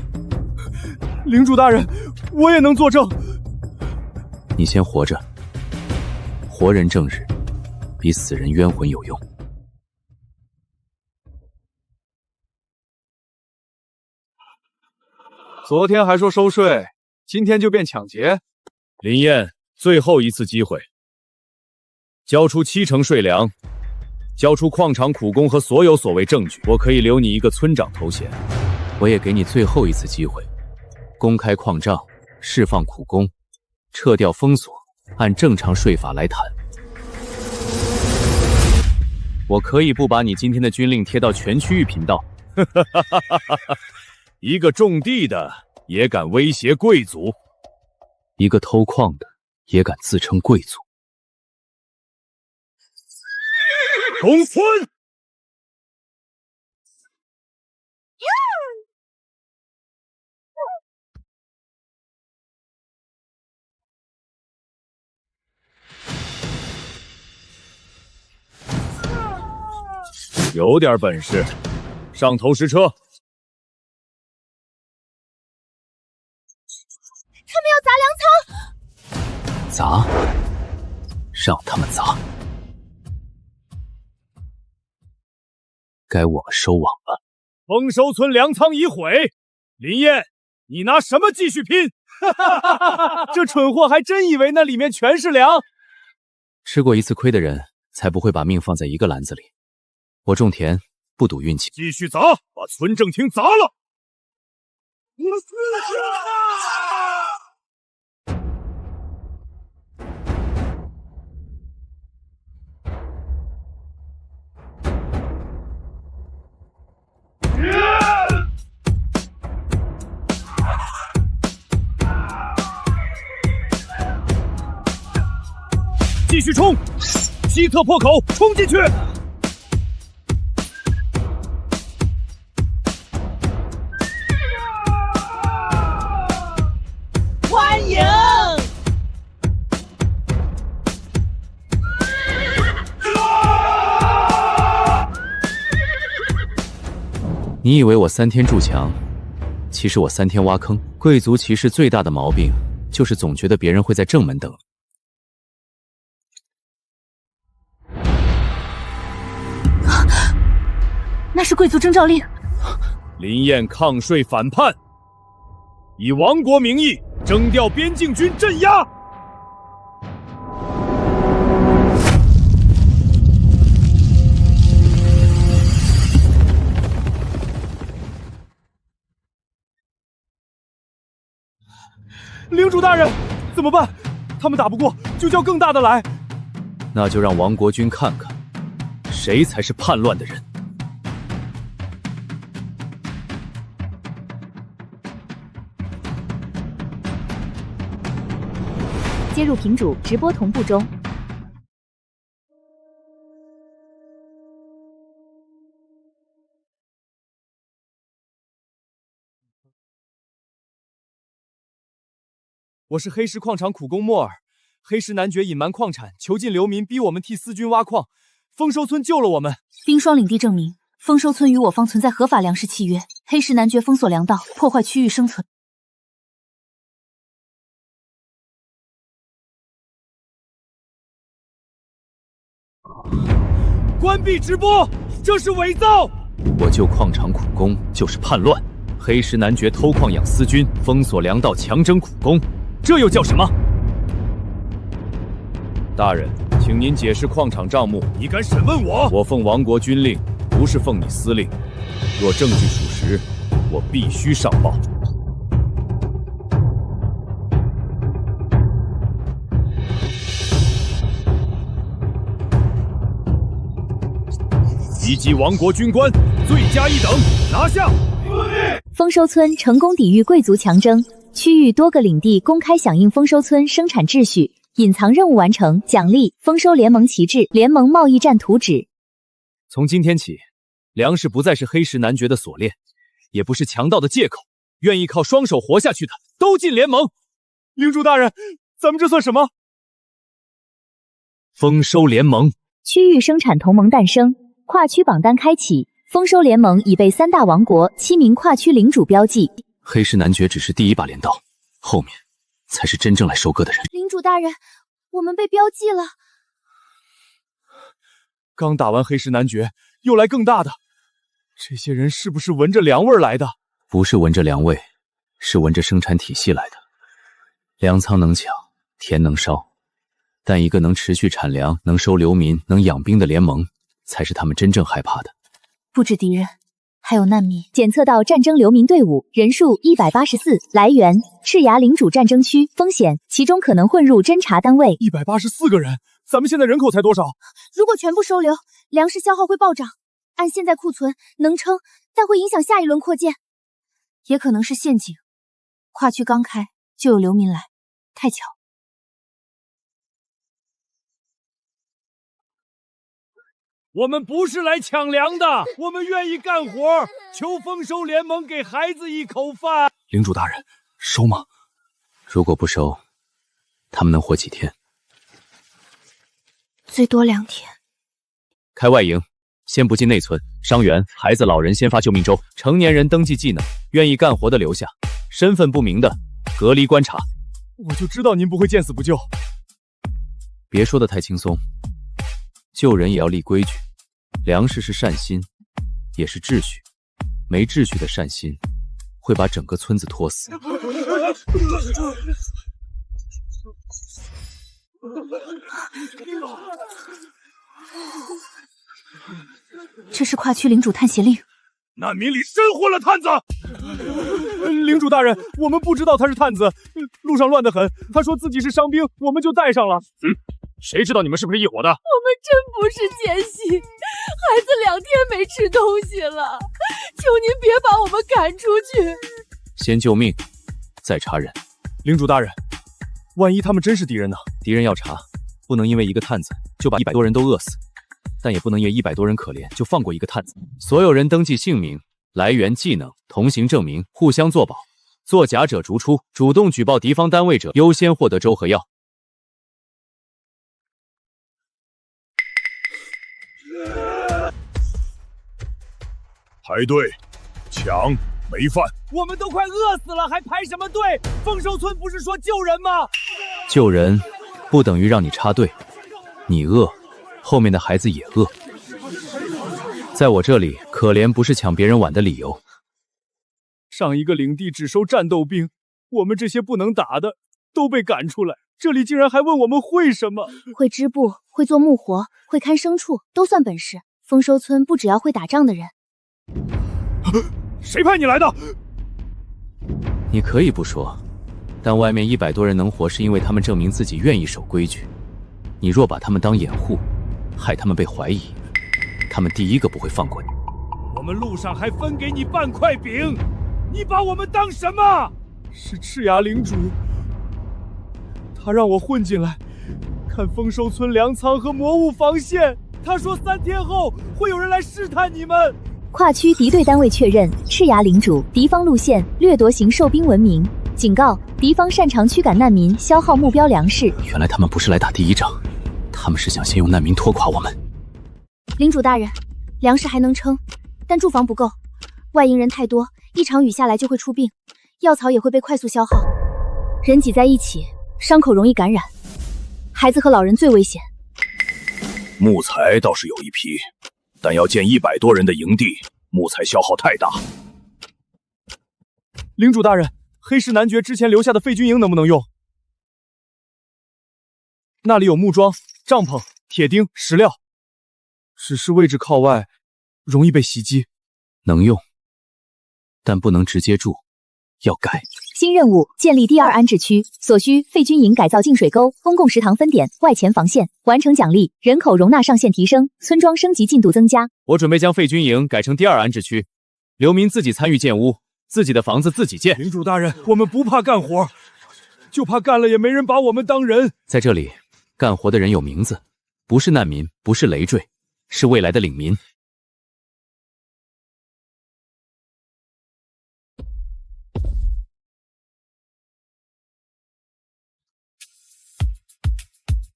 领主大人，我也能作证。你先活着，活人证日比死人冤魂有用。昨天还说收税，今天就变抢劫。林燕，最后一次机会，交出70%税粮，交出矿场苦工和所有所谓证据，我可以留你一个村长头衔。我也给你最后一次机会，公开矿账，释放苦工，撤掉封锁，按正常税法来谈。我可以不把你今天的军令贴到全区域频道。一个种地的也敢威胁贵族，一个偷矿的也敢自称贵族。攻村！有点本事，上投石车。他们要砸粮仓！砸，让他们砸。该我们收网了。丰收村粮仓已毁，林燕，你拿什么继续拼？这蠢货还真以为那里面全是粮。吃过一次亏的人，才不会把命放在一个篮子里。我种田不赌运气。继续砸，把村政厅砸了！继续冲！西侧破口，冲进去！欢迎！你以为我3天筑墙，其实我3天挖坑。贵族骑士最大的毛病就是总觉得别人会在正门等。那是贵族征召令。林燕抗税反叛，以亡国名义征调边境军镇压。领主大人，怎么办？他们打不过，就叫更大的来。那就让亡国军看看，谁才是叛乱的人。接入屏主直播同步中。我是黑石矿场苦工莫尔，黑石男爵隐瞒矿产，囚禁流民，逼我们替司军挖矿。丰收村救了我们。冰霜领地证明，丰收村与我方存在合法粮食契约。黑石男爵封锁粮道，破坏区域生存。关闭直播，这是伪造！我救矿场苦工就是叛乱，黑石男爵偷矿养私军，封锁粮道，强征苦工，这又叫什么？大人，请您解释矿场账目。你敢审问我？我奉亡国军令，不是奉你司令。若证据属实，我必须上报。袭击王国军官，罪加一等，拿下！丰收村成功抵御贵族强征，区域多个领地公开响应丰收村生产秩序，隐藏任务完成，奖励丰收联盟旗帜、联盟贸易战图纸。从今天起，粮食不再是黑石男爵的锁链，也不是强盗的借口。愿意靠双手活下去的，都进联盟。领主大人，咱们这算什么？丰收联盟，区域生产同盟诞生，跨区榜单开启。丰收联盟已被3大王国7名跨区领主标记。黑石男爵只是第一把镰刀，后面才是真正来收割的人。领主大人，我们被标记了。刚打完黑石男爵，又来更大的，这些人是不是闻着粮味来的？不是闻着粮味，是闻着生产体系来的。粮仓能抢，田能烧，但一个能持续产粮、能收流民、能养兵的联盟，才是他们真正害怕的。不止敌人，还有难民。检测到战争流民队伍人数184，来源赤崖领主战争区，风险其中可能混入侦察单位。184个人，咱们现在人口才多少？如果全部收留，粮食消耗会暴涨。按现在库存能撑，但会影响下一轮扩建，也可能是陷阱。跨区刚开就有流民来，太巧。我们不是来抢粮的，我们愿意干活，求丰收联盟给孩子一口饭。领主大人，收吗？如果不收，他们能活几天？最多2天。开外营，先不进内村，伤员、孩子、老人先发救命舟，成年人登记技能，愿意干活的留下，身份不明的隔离观察。我就知道您不会见死不救。别说的太轻松，救人也要立规矩。粮食是善心，也是秩序。没秩序的善心，会把整个村子拖死。这是跨区领主探邪令。难民里生混了探子。领主大人，我们不知道他是探子，路上乱得很。他说自己是伤兵，我们就带上了。谁知道你们是不是一伙的？我们真不是奸细，孩子2天没吃东西了，求您别把我们赶出去。先救命，再查人。领主大人，万一他们真是敌人呢？敌人要查，不能因为一个探子就把100多人都饿死，但也不能因为100多人可怜就放过一个探子。所有人登记姓名、来源、技能、同行证明，互相作保。作假者逐出，主动举报敌方单位者优先获得粥和药。排队，抢，没饭。我们都快饿死了，还排什么队？丰收村不是说救人吗？救人不等于让你插队，你饿，后面的孩子也饿。在我这里，可怜不是抢别人碗的理由。上一个领地只收战斗兵，我们这些不能打的都被赶出来，这里竟然还问我们会什么？会织布，会做木活，会看牲畜，都算本事。丰收村不只要会打仗的人。谁派你来的？你可以不说，但外面100多人能活，是因为他们证明自己愿意守规矩。你若把他们当掩护，害他们被怀疑，他们第一个不会放过你。我们路上还分给你半块饼，你把我们当什么？是赤牙领主，他让我混进来，看丰收村粮仓和魔物防线。他说3天后会有人来试探你们。跨区敌对单位确认，赤牙领主敌方路线掠夺型兽兵文明，警告敌方擅长驱赶难民，消耗目标粮食。原来他们不是来打第一仗，他们是想先用难民拖垮我们。领主大人，粮食还能撑，但住房不够，外营人太多，一场雨下来就会出病，药草也会被快速消耗，人挤在一起，伤口容易感染，孩子和老人最危险。木材倒是有一批，但要建100多人的营地，木材消耗太大。领主大人，黑石男爵之前留下的废军营能不能用？那里有木桩、帐篷、铁钉、石料，只是位置靠外，容易被袭击。能用，但不能直接住，要改。新任务：建立第2安置区，所需废军营改造净水沟、公共食堂分点、外前防线。完成奖励：人口容纳上限提升，村庄升级进度增加。我准备将废军营改成第2安置区，流民自己参与建屋，自己的房子自己建。领主大人，我们不怕干活，就怕干了也没人把我们当人。在这里，干活的人有名字，不是难民，不是累赘，是未来的领民。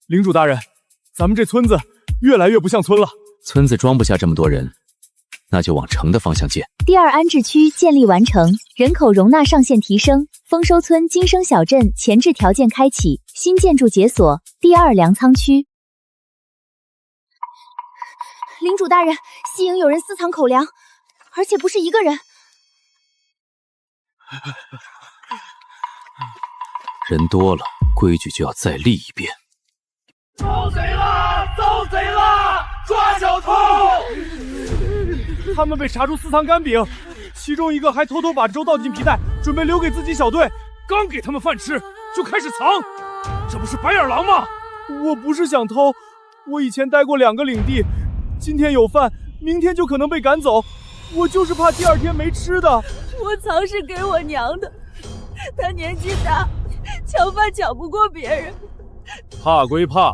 领主大人，咱们这村子越来越不像村了。村子装不下这么多人，那就往城的方向建。第2安置区建立完成，人口容纳上限提升，丰收村金生小镇前置条件开启，新建筑解锁。第2粮仓区。领主大人，西营有人私藏口粮，而且不是一个人。人多了，规矩就要再立一遍。遭贼了！遭贼了！抓小偷！他们被查出私藏干饼，其中一个还偷偷把粥倒进皮带，准备留给自己小队。刚给他们饭吃，就开始藏，这不是白眼狼吗？我不是想偷，我以前待过2个领地，今天有饭，明天就可能被赶走，我就是怕第2天没吃的。我藏是给我娘的，她年纪大，抢饭抢不过别人。怕归怕，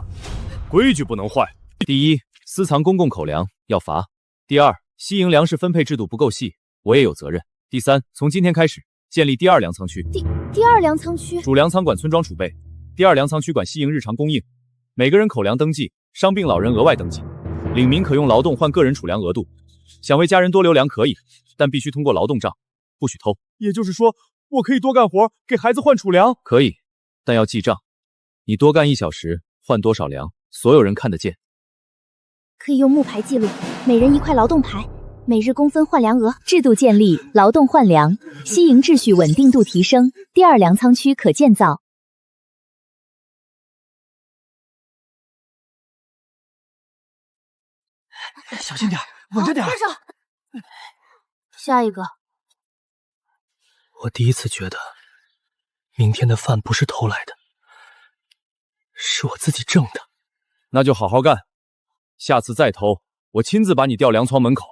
规矩不能坏。第1，私藏公共口粮要罚。第2，西营粮食分配制度不够细，我也有责任。第3，从今天开始建立第2粮仓区。第2粮仓区，主粮仓管村庄储备，第2粮仓区管西营日常供应。每个人口粮登记，伤病老人额外登记。领民可用劳动换个人储粮额度，想为家人多留粮可以，但必须通过劳动账，不许偷。也就是说，我可以多干活，给孩子换储粮？可以，但要记账。你多干1小时换多少粮，所有人看得见。可以用木牌记录，每人1块劳动牌，每日公分换粮额。制度建立，劳动换粮，西营秩序稳定度提升，第2粮仓区可建造。小心点，稳着点。跟上。下一个。我第一次觉得，明天的饭不是偷来的，是我自己挣的。那就好好干，下次再偷，我亲自把你吊粮仓门口。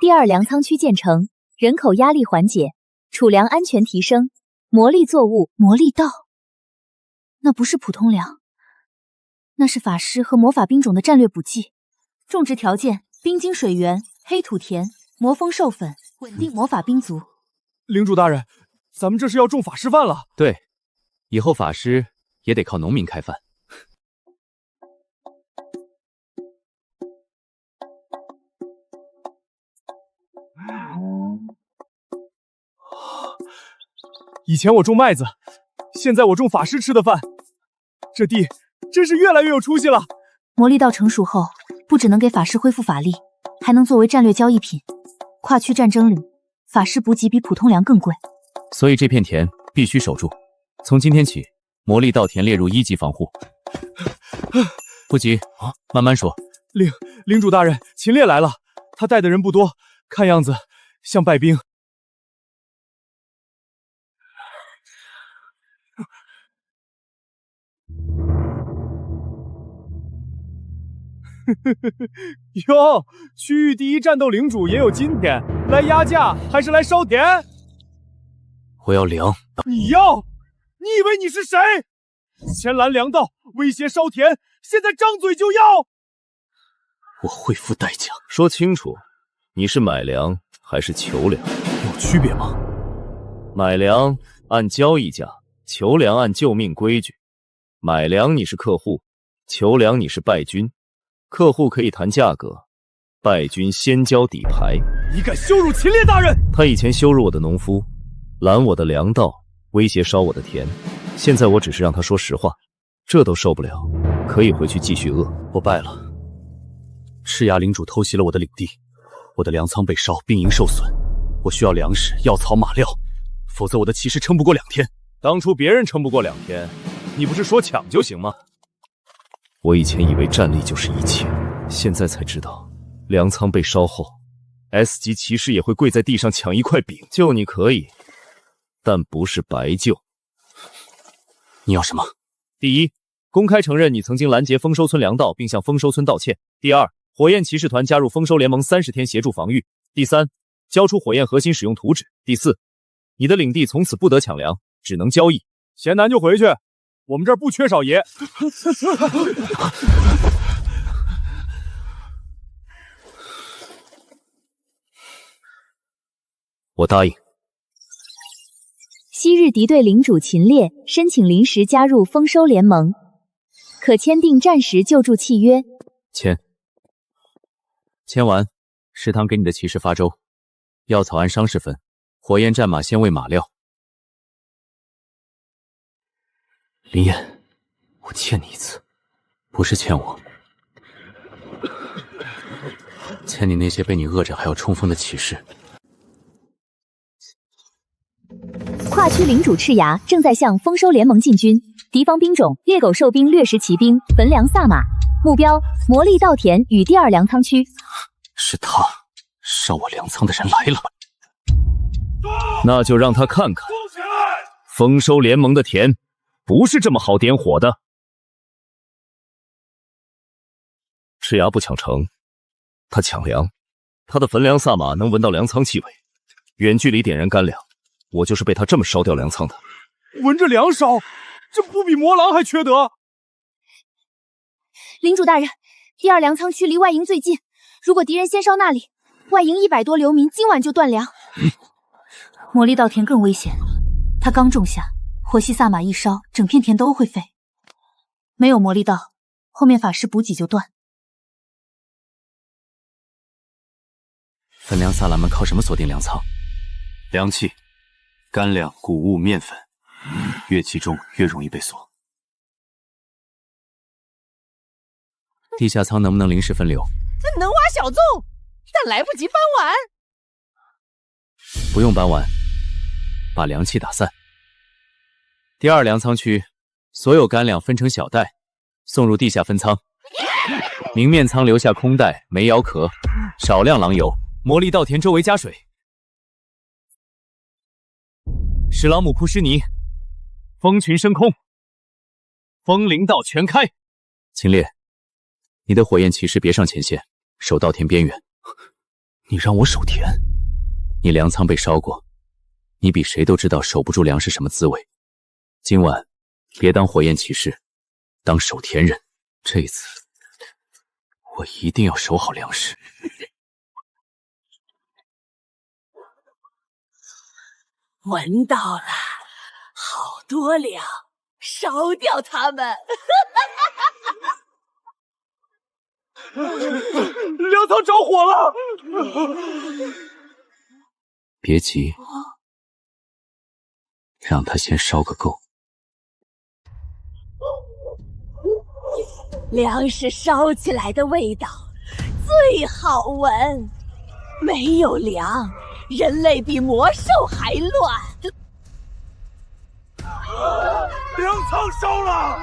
第2粮仓区建成，人口压力缓解，储粮安全提升，魔力作物魔力稻。那不是普通粮，那是法师和魔法兵种的战略补剂。种植条件：冰晶水源、黑土田、魔蜂授粉，稳定魔法兵族。领主大人，咱们这是要种法师饭了。对，以后法师也得靠农民开饭。以前我种麦子，现在我种法师吃的饭，这地真是越来越有出息了。魔力稻成熟后，不只能给法师恢复法力，还能作为战略交易品。跨区战争里，法师补给比普通粮更贵，所以这片田必须守住。从今天起，魔力稻田列入1级防护。不急啊，慢慢说。领主大人，秦烈来了，他带的人不多，看样子像败兵。哟，区域第1战斗领主也有今天，来压价还是来烧田？我要粮。你要？你以为你是谁？先拦粮道，威胁烧田，现在张嘴就要？我会付代价。说清楚，你是买粮还是求粮？有区别吗？买粮按交易价，求粮按救命规矩。买粮你是客户，求粮你是败军。客户可以谈价格，败军先交底牌。你敢羞辱秦烈大人！他以前羞辱我的农夫，拦我的粮道，威胁烧我的田。现在我只是让他说实话，这都受不了，可以回去继续饿。我败了。赤牙领主偷袭了我的领地，我的粮仓被烧，兵营受损。我需要粮食、药草、马料，否则我的骑士撑不过2天。当初别人撑不过2天，你不是说抢就行吗？我以前以为战力就是一切，现在才知道，粮仓被烧后 ，S 级骑士也会跪在地上抢一块饼。救你可以，但不是白救。你要什么？第1，公开承认你曾经拦截丰收村粮道，并向丰收村道歉。第二，火焰骑士团加入丰收联盟30天协助防御。第三，交出火焰核心使用图纸。第四，你的领地从此不得抢粮，只能交易。嫌难就回去，我们这儿不缺少爷。我答应。昔日敌对领主秦烈申请临时加入丰收联盟，可签订暂时救助契约。签完，食堂给你的骑士发粥，药草按伤势分，火焰战马先喂马料。林燕，我欠你一次，不是欠我，欠你那些被你饿着还要冲锋的骑士。跨区领主赤牙正在向丰收联盟进军，敌方兵种猎狗兽兵、掠食骑兵、焚粮萨马，目标魔力稻田与第2粮仓区。是他，烧我粮仓的人来了。那就让他看看，丰收联盟的田不是这么好点火的。赤牙不抢城，他抢粮。他的焚粮萨马能闻到粮仓气味，远距离点燃干粮。我就是被他这么烧掉粮仓的。闻着粮烧，这不比魔狼还缺德？领主大人，第2粮仓区离外营最近，如果敌人先烧那里，外营100多流民今晚就断粮。魔力稻田更危险，它刚种下，火系萨马一烧，整片田都会废。没有魔力稻，后面法师补给就断。焚粮萨拉们靠什么锁定粮仓？粮器、干粮、谷物、面粉，越集中越容易被锁。地下仓能不能临时分流？能挖小洞，但来不及搬完。不用搬完，把粮器打散。第2粮仓区，所有干粮分成小袋，送入地下分仓。明面仓留下空袋、煤窑壳，少量狼油。魔力稻田周围加水。史朗姆库什尼，蜂群升空，风灵道全开。秦烈，你的火焰骑士别上前线，守稻田边缘。你让我守田？你粮仓被烧过，你比谁都知道守不住粮是什么滋味。今晚别当火焰骑士，当守田人。这次我一定要守好粮食。闻到了，好多粮，烧掉它们！粮仓着火了！别急，让它先烧个够。粮食烧起来的味道最好闻，没有粮。人类比魔兽还乱！粮仓烧了，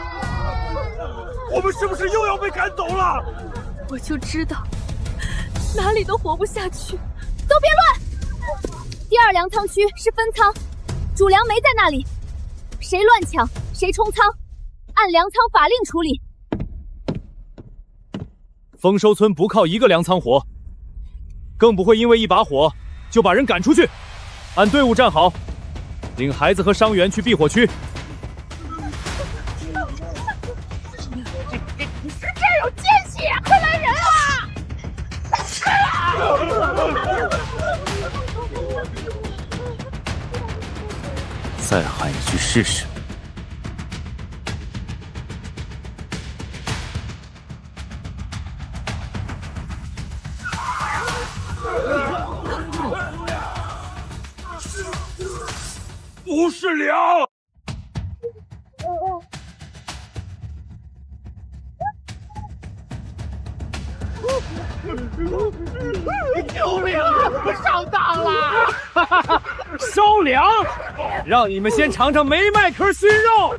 我们是不是又要被赶走了？我就知道，哪里都活不下去。都别乱！第2粮仓区是分仓，主粮没在那里，谁乱抢谁冲仓，按粮仓法令处理。丰收村不靠一个粮仓活，更不会因为一把火就把人赶出去。按队伍站好，领孩子和伤员去避火区。这儿有见血，快来人啊！再喊一句试试。不是粮！救命啊！上当了！烧粮，让你们先尝尝没麦壳熏肉！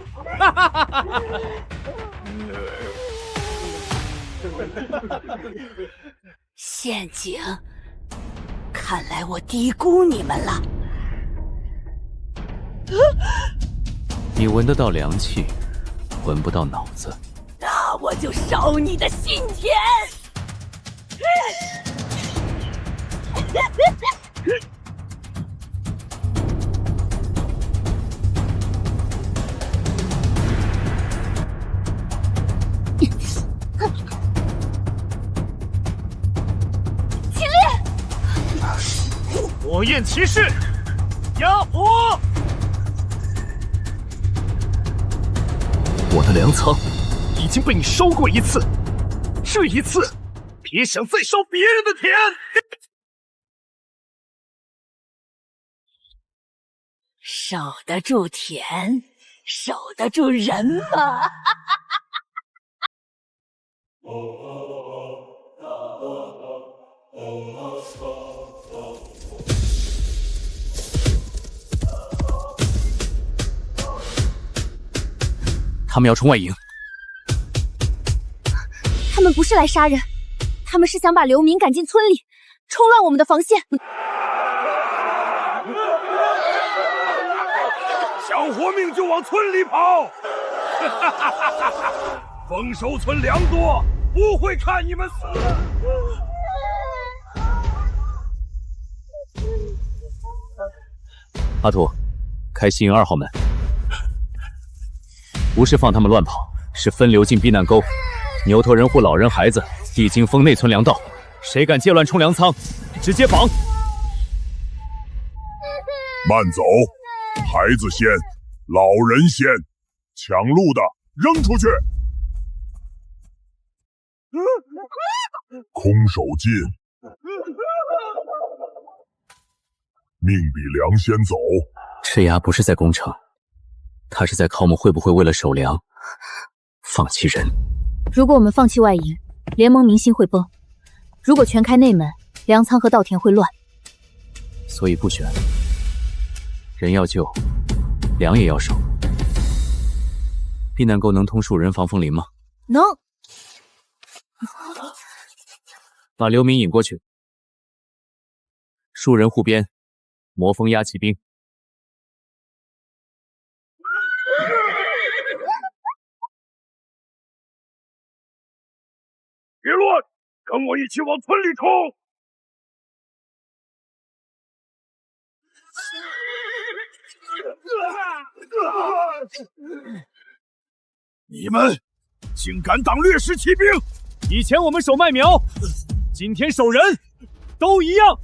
陷阱，看来我低估你们了。你闻得到凉气，闻不到脑子。那我就烧你的心田！秦烈，火焰骑士，压火！我的粮仓已经被你烧过一次，这一次别想再烧别人的田。守得住田，守得住人吗？他们要冲外营。他们不是来杀人，他们是想把流民赶进村里，冲乱我们的防线。想活命就往村里跑！丰收村粮多，不会看你们死。阿土，开西营2号门，不是放他们乱跑，是分流进避难沟。牛头人护老人孩子，地经封内村粮道，谁敢借乱冲粮仓，直接绑。慢走，孩子先，老人先，抢路的扔出去。空手进，命比粮先走。赤牙不是在攻城，他是在考我们会不会为了守粮放弃人。如果我们放弃外营，联盟民心会崩；如果全开内门，粮仓和稻田会乱。所以不选，人要救，粮也要守。避难沟能通树人防风林吗？能。把流民引过去，树人护边，魔风压骑兵。别乱，跟我一起往村里冲！你们竟敢挡掠食骑兵！以前我们守麦苗，今天守人，都一样。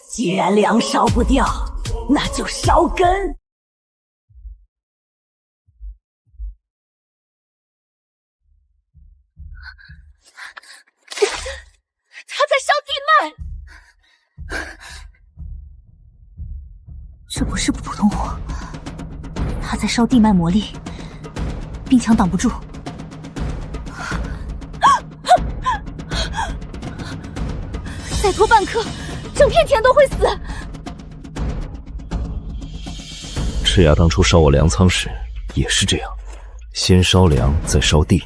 既然粮烧不掉，那就烧根。他在烧地脉，这不是普通火，他在烧地脉魔力，冰墙挡不住。再拖半刻，整片田都会死。赤牙当初烧我粮仓时也是这样，先烧粮，再烧地，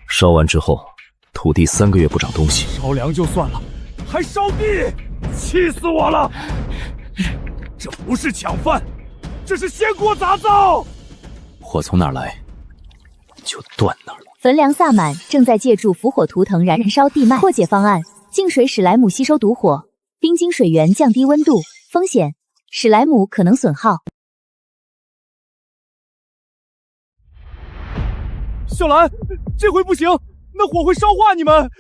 烧完之后，土地3个月不长东西。烧粮就算了，还烧地，气死我了！这不是抢饭，这是掀锅杂灶。火从哪儿来，就断哪儿了。焚粮萨满正在借助伏火图腾燃烧地脉。破解方案：净水史莱姆吸收毒火，冰晶水源降低温度风险，史莱姆可能损耗。小兰，这回不行，那火会烧化你们。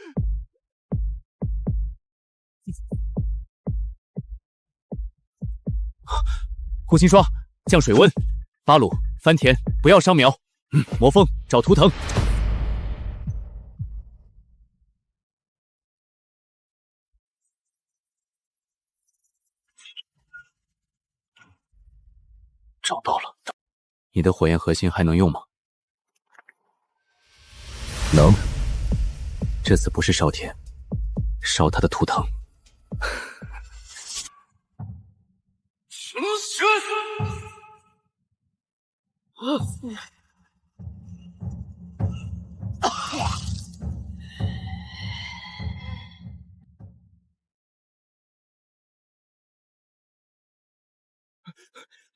护心霜降水温，巴鲁翻田，不要伤苗。魔风找图腾。找到了。你的火焰核心还能用吗？能。这次不是烧田，烧他的图腾。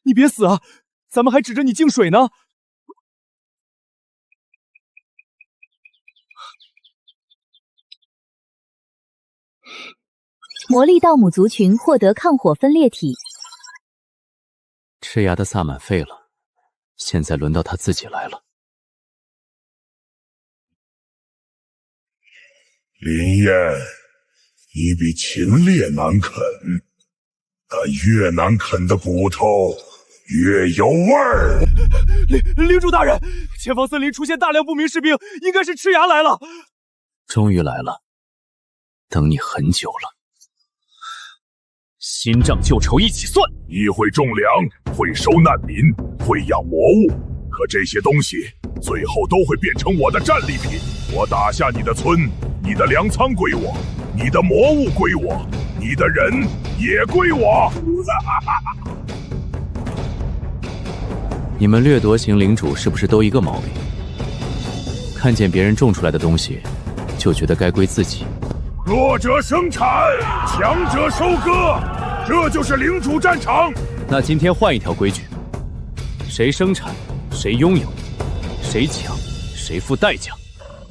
你别死啊！咱们还指着你净水呢。魔力盗母族群获得抗火分裂体。吃牙的萨满废了，现在轮到他自己来了。林燕，你比秦烈难啃，但越难啃的骨头越有味儿。领主大人，前方森林出现大量不明士兵，应该是吃牙来了。终于来了，等你很久了。新账旧仇一起算。你会种粮，会收难民，会养魔物，可这些东西最后都会变成我的战利品。我打下你的村，你的粮仓归我，你的魔物归我，你的人也归我。你们掠夺型领主是不是都一个毛病？看见别人种出来的东西，就觉得该归自己。弱者生产，强者收割，这就是领主战场。那今天换一条规矩，谁生产谁拥有，谁抢谁付代价。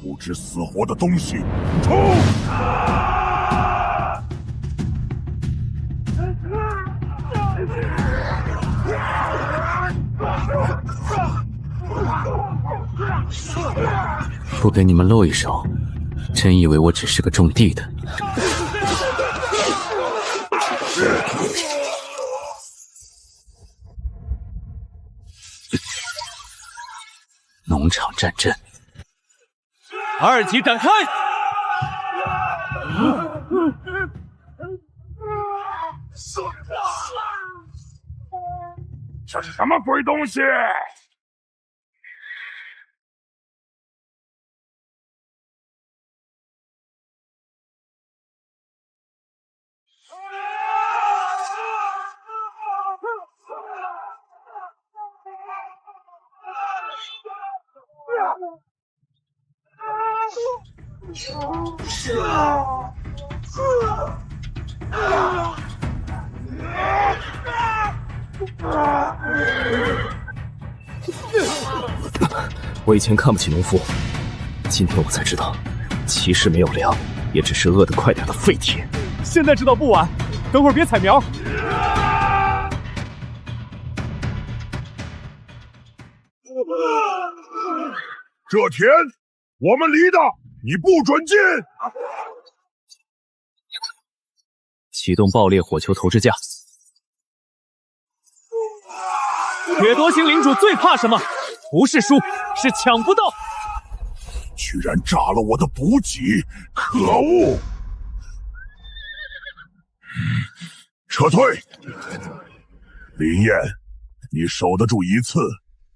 不知死活的东西，冲！不给你们露一手，真以为我只是个种地的？农场战阵，2级展开！这是什么鬼东西？我以前看不起农夫，今天我才知道，骑士没有粮，也只是饿得快点的废铁。现在知道不晚，等会儿别踩苗。这田我们犁的，你不准进！启动爆裂火球投掷架。掠夺型领主最怕什么？不是输，是抢不到。居然炸了我的补给，可恶！撤退！林燕，你守得住一次，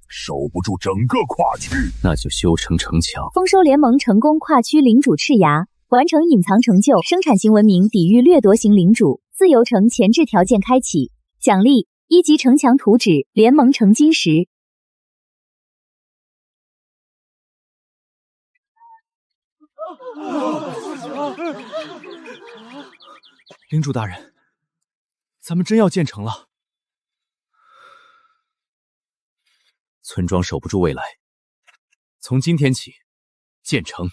守不住整个跨区，那就修成城墙。丰收联盟成功跨区领主赤牙，完成隐藏成就，生产型文明抵御掠夺型领主，自由城前置条件开启，奖励1级城墙图纸，联盟成金石。领主大人，咱们真要建成了。村庄守不住未来，从今天起，建成。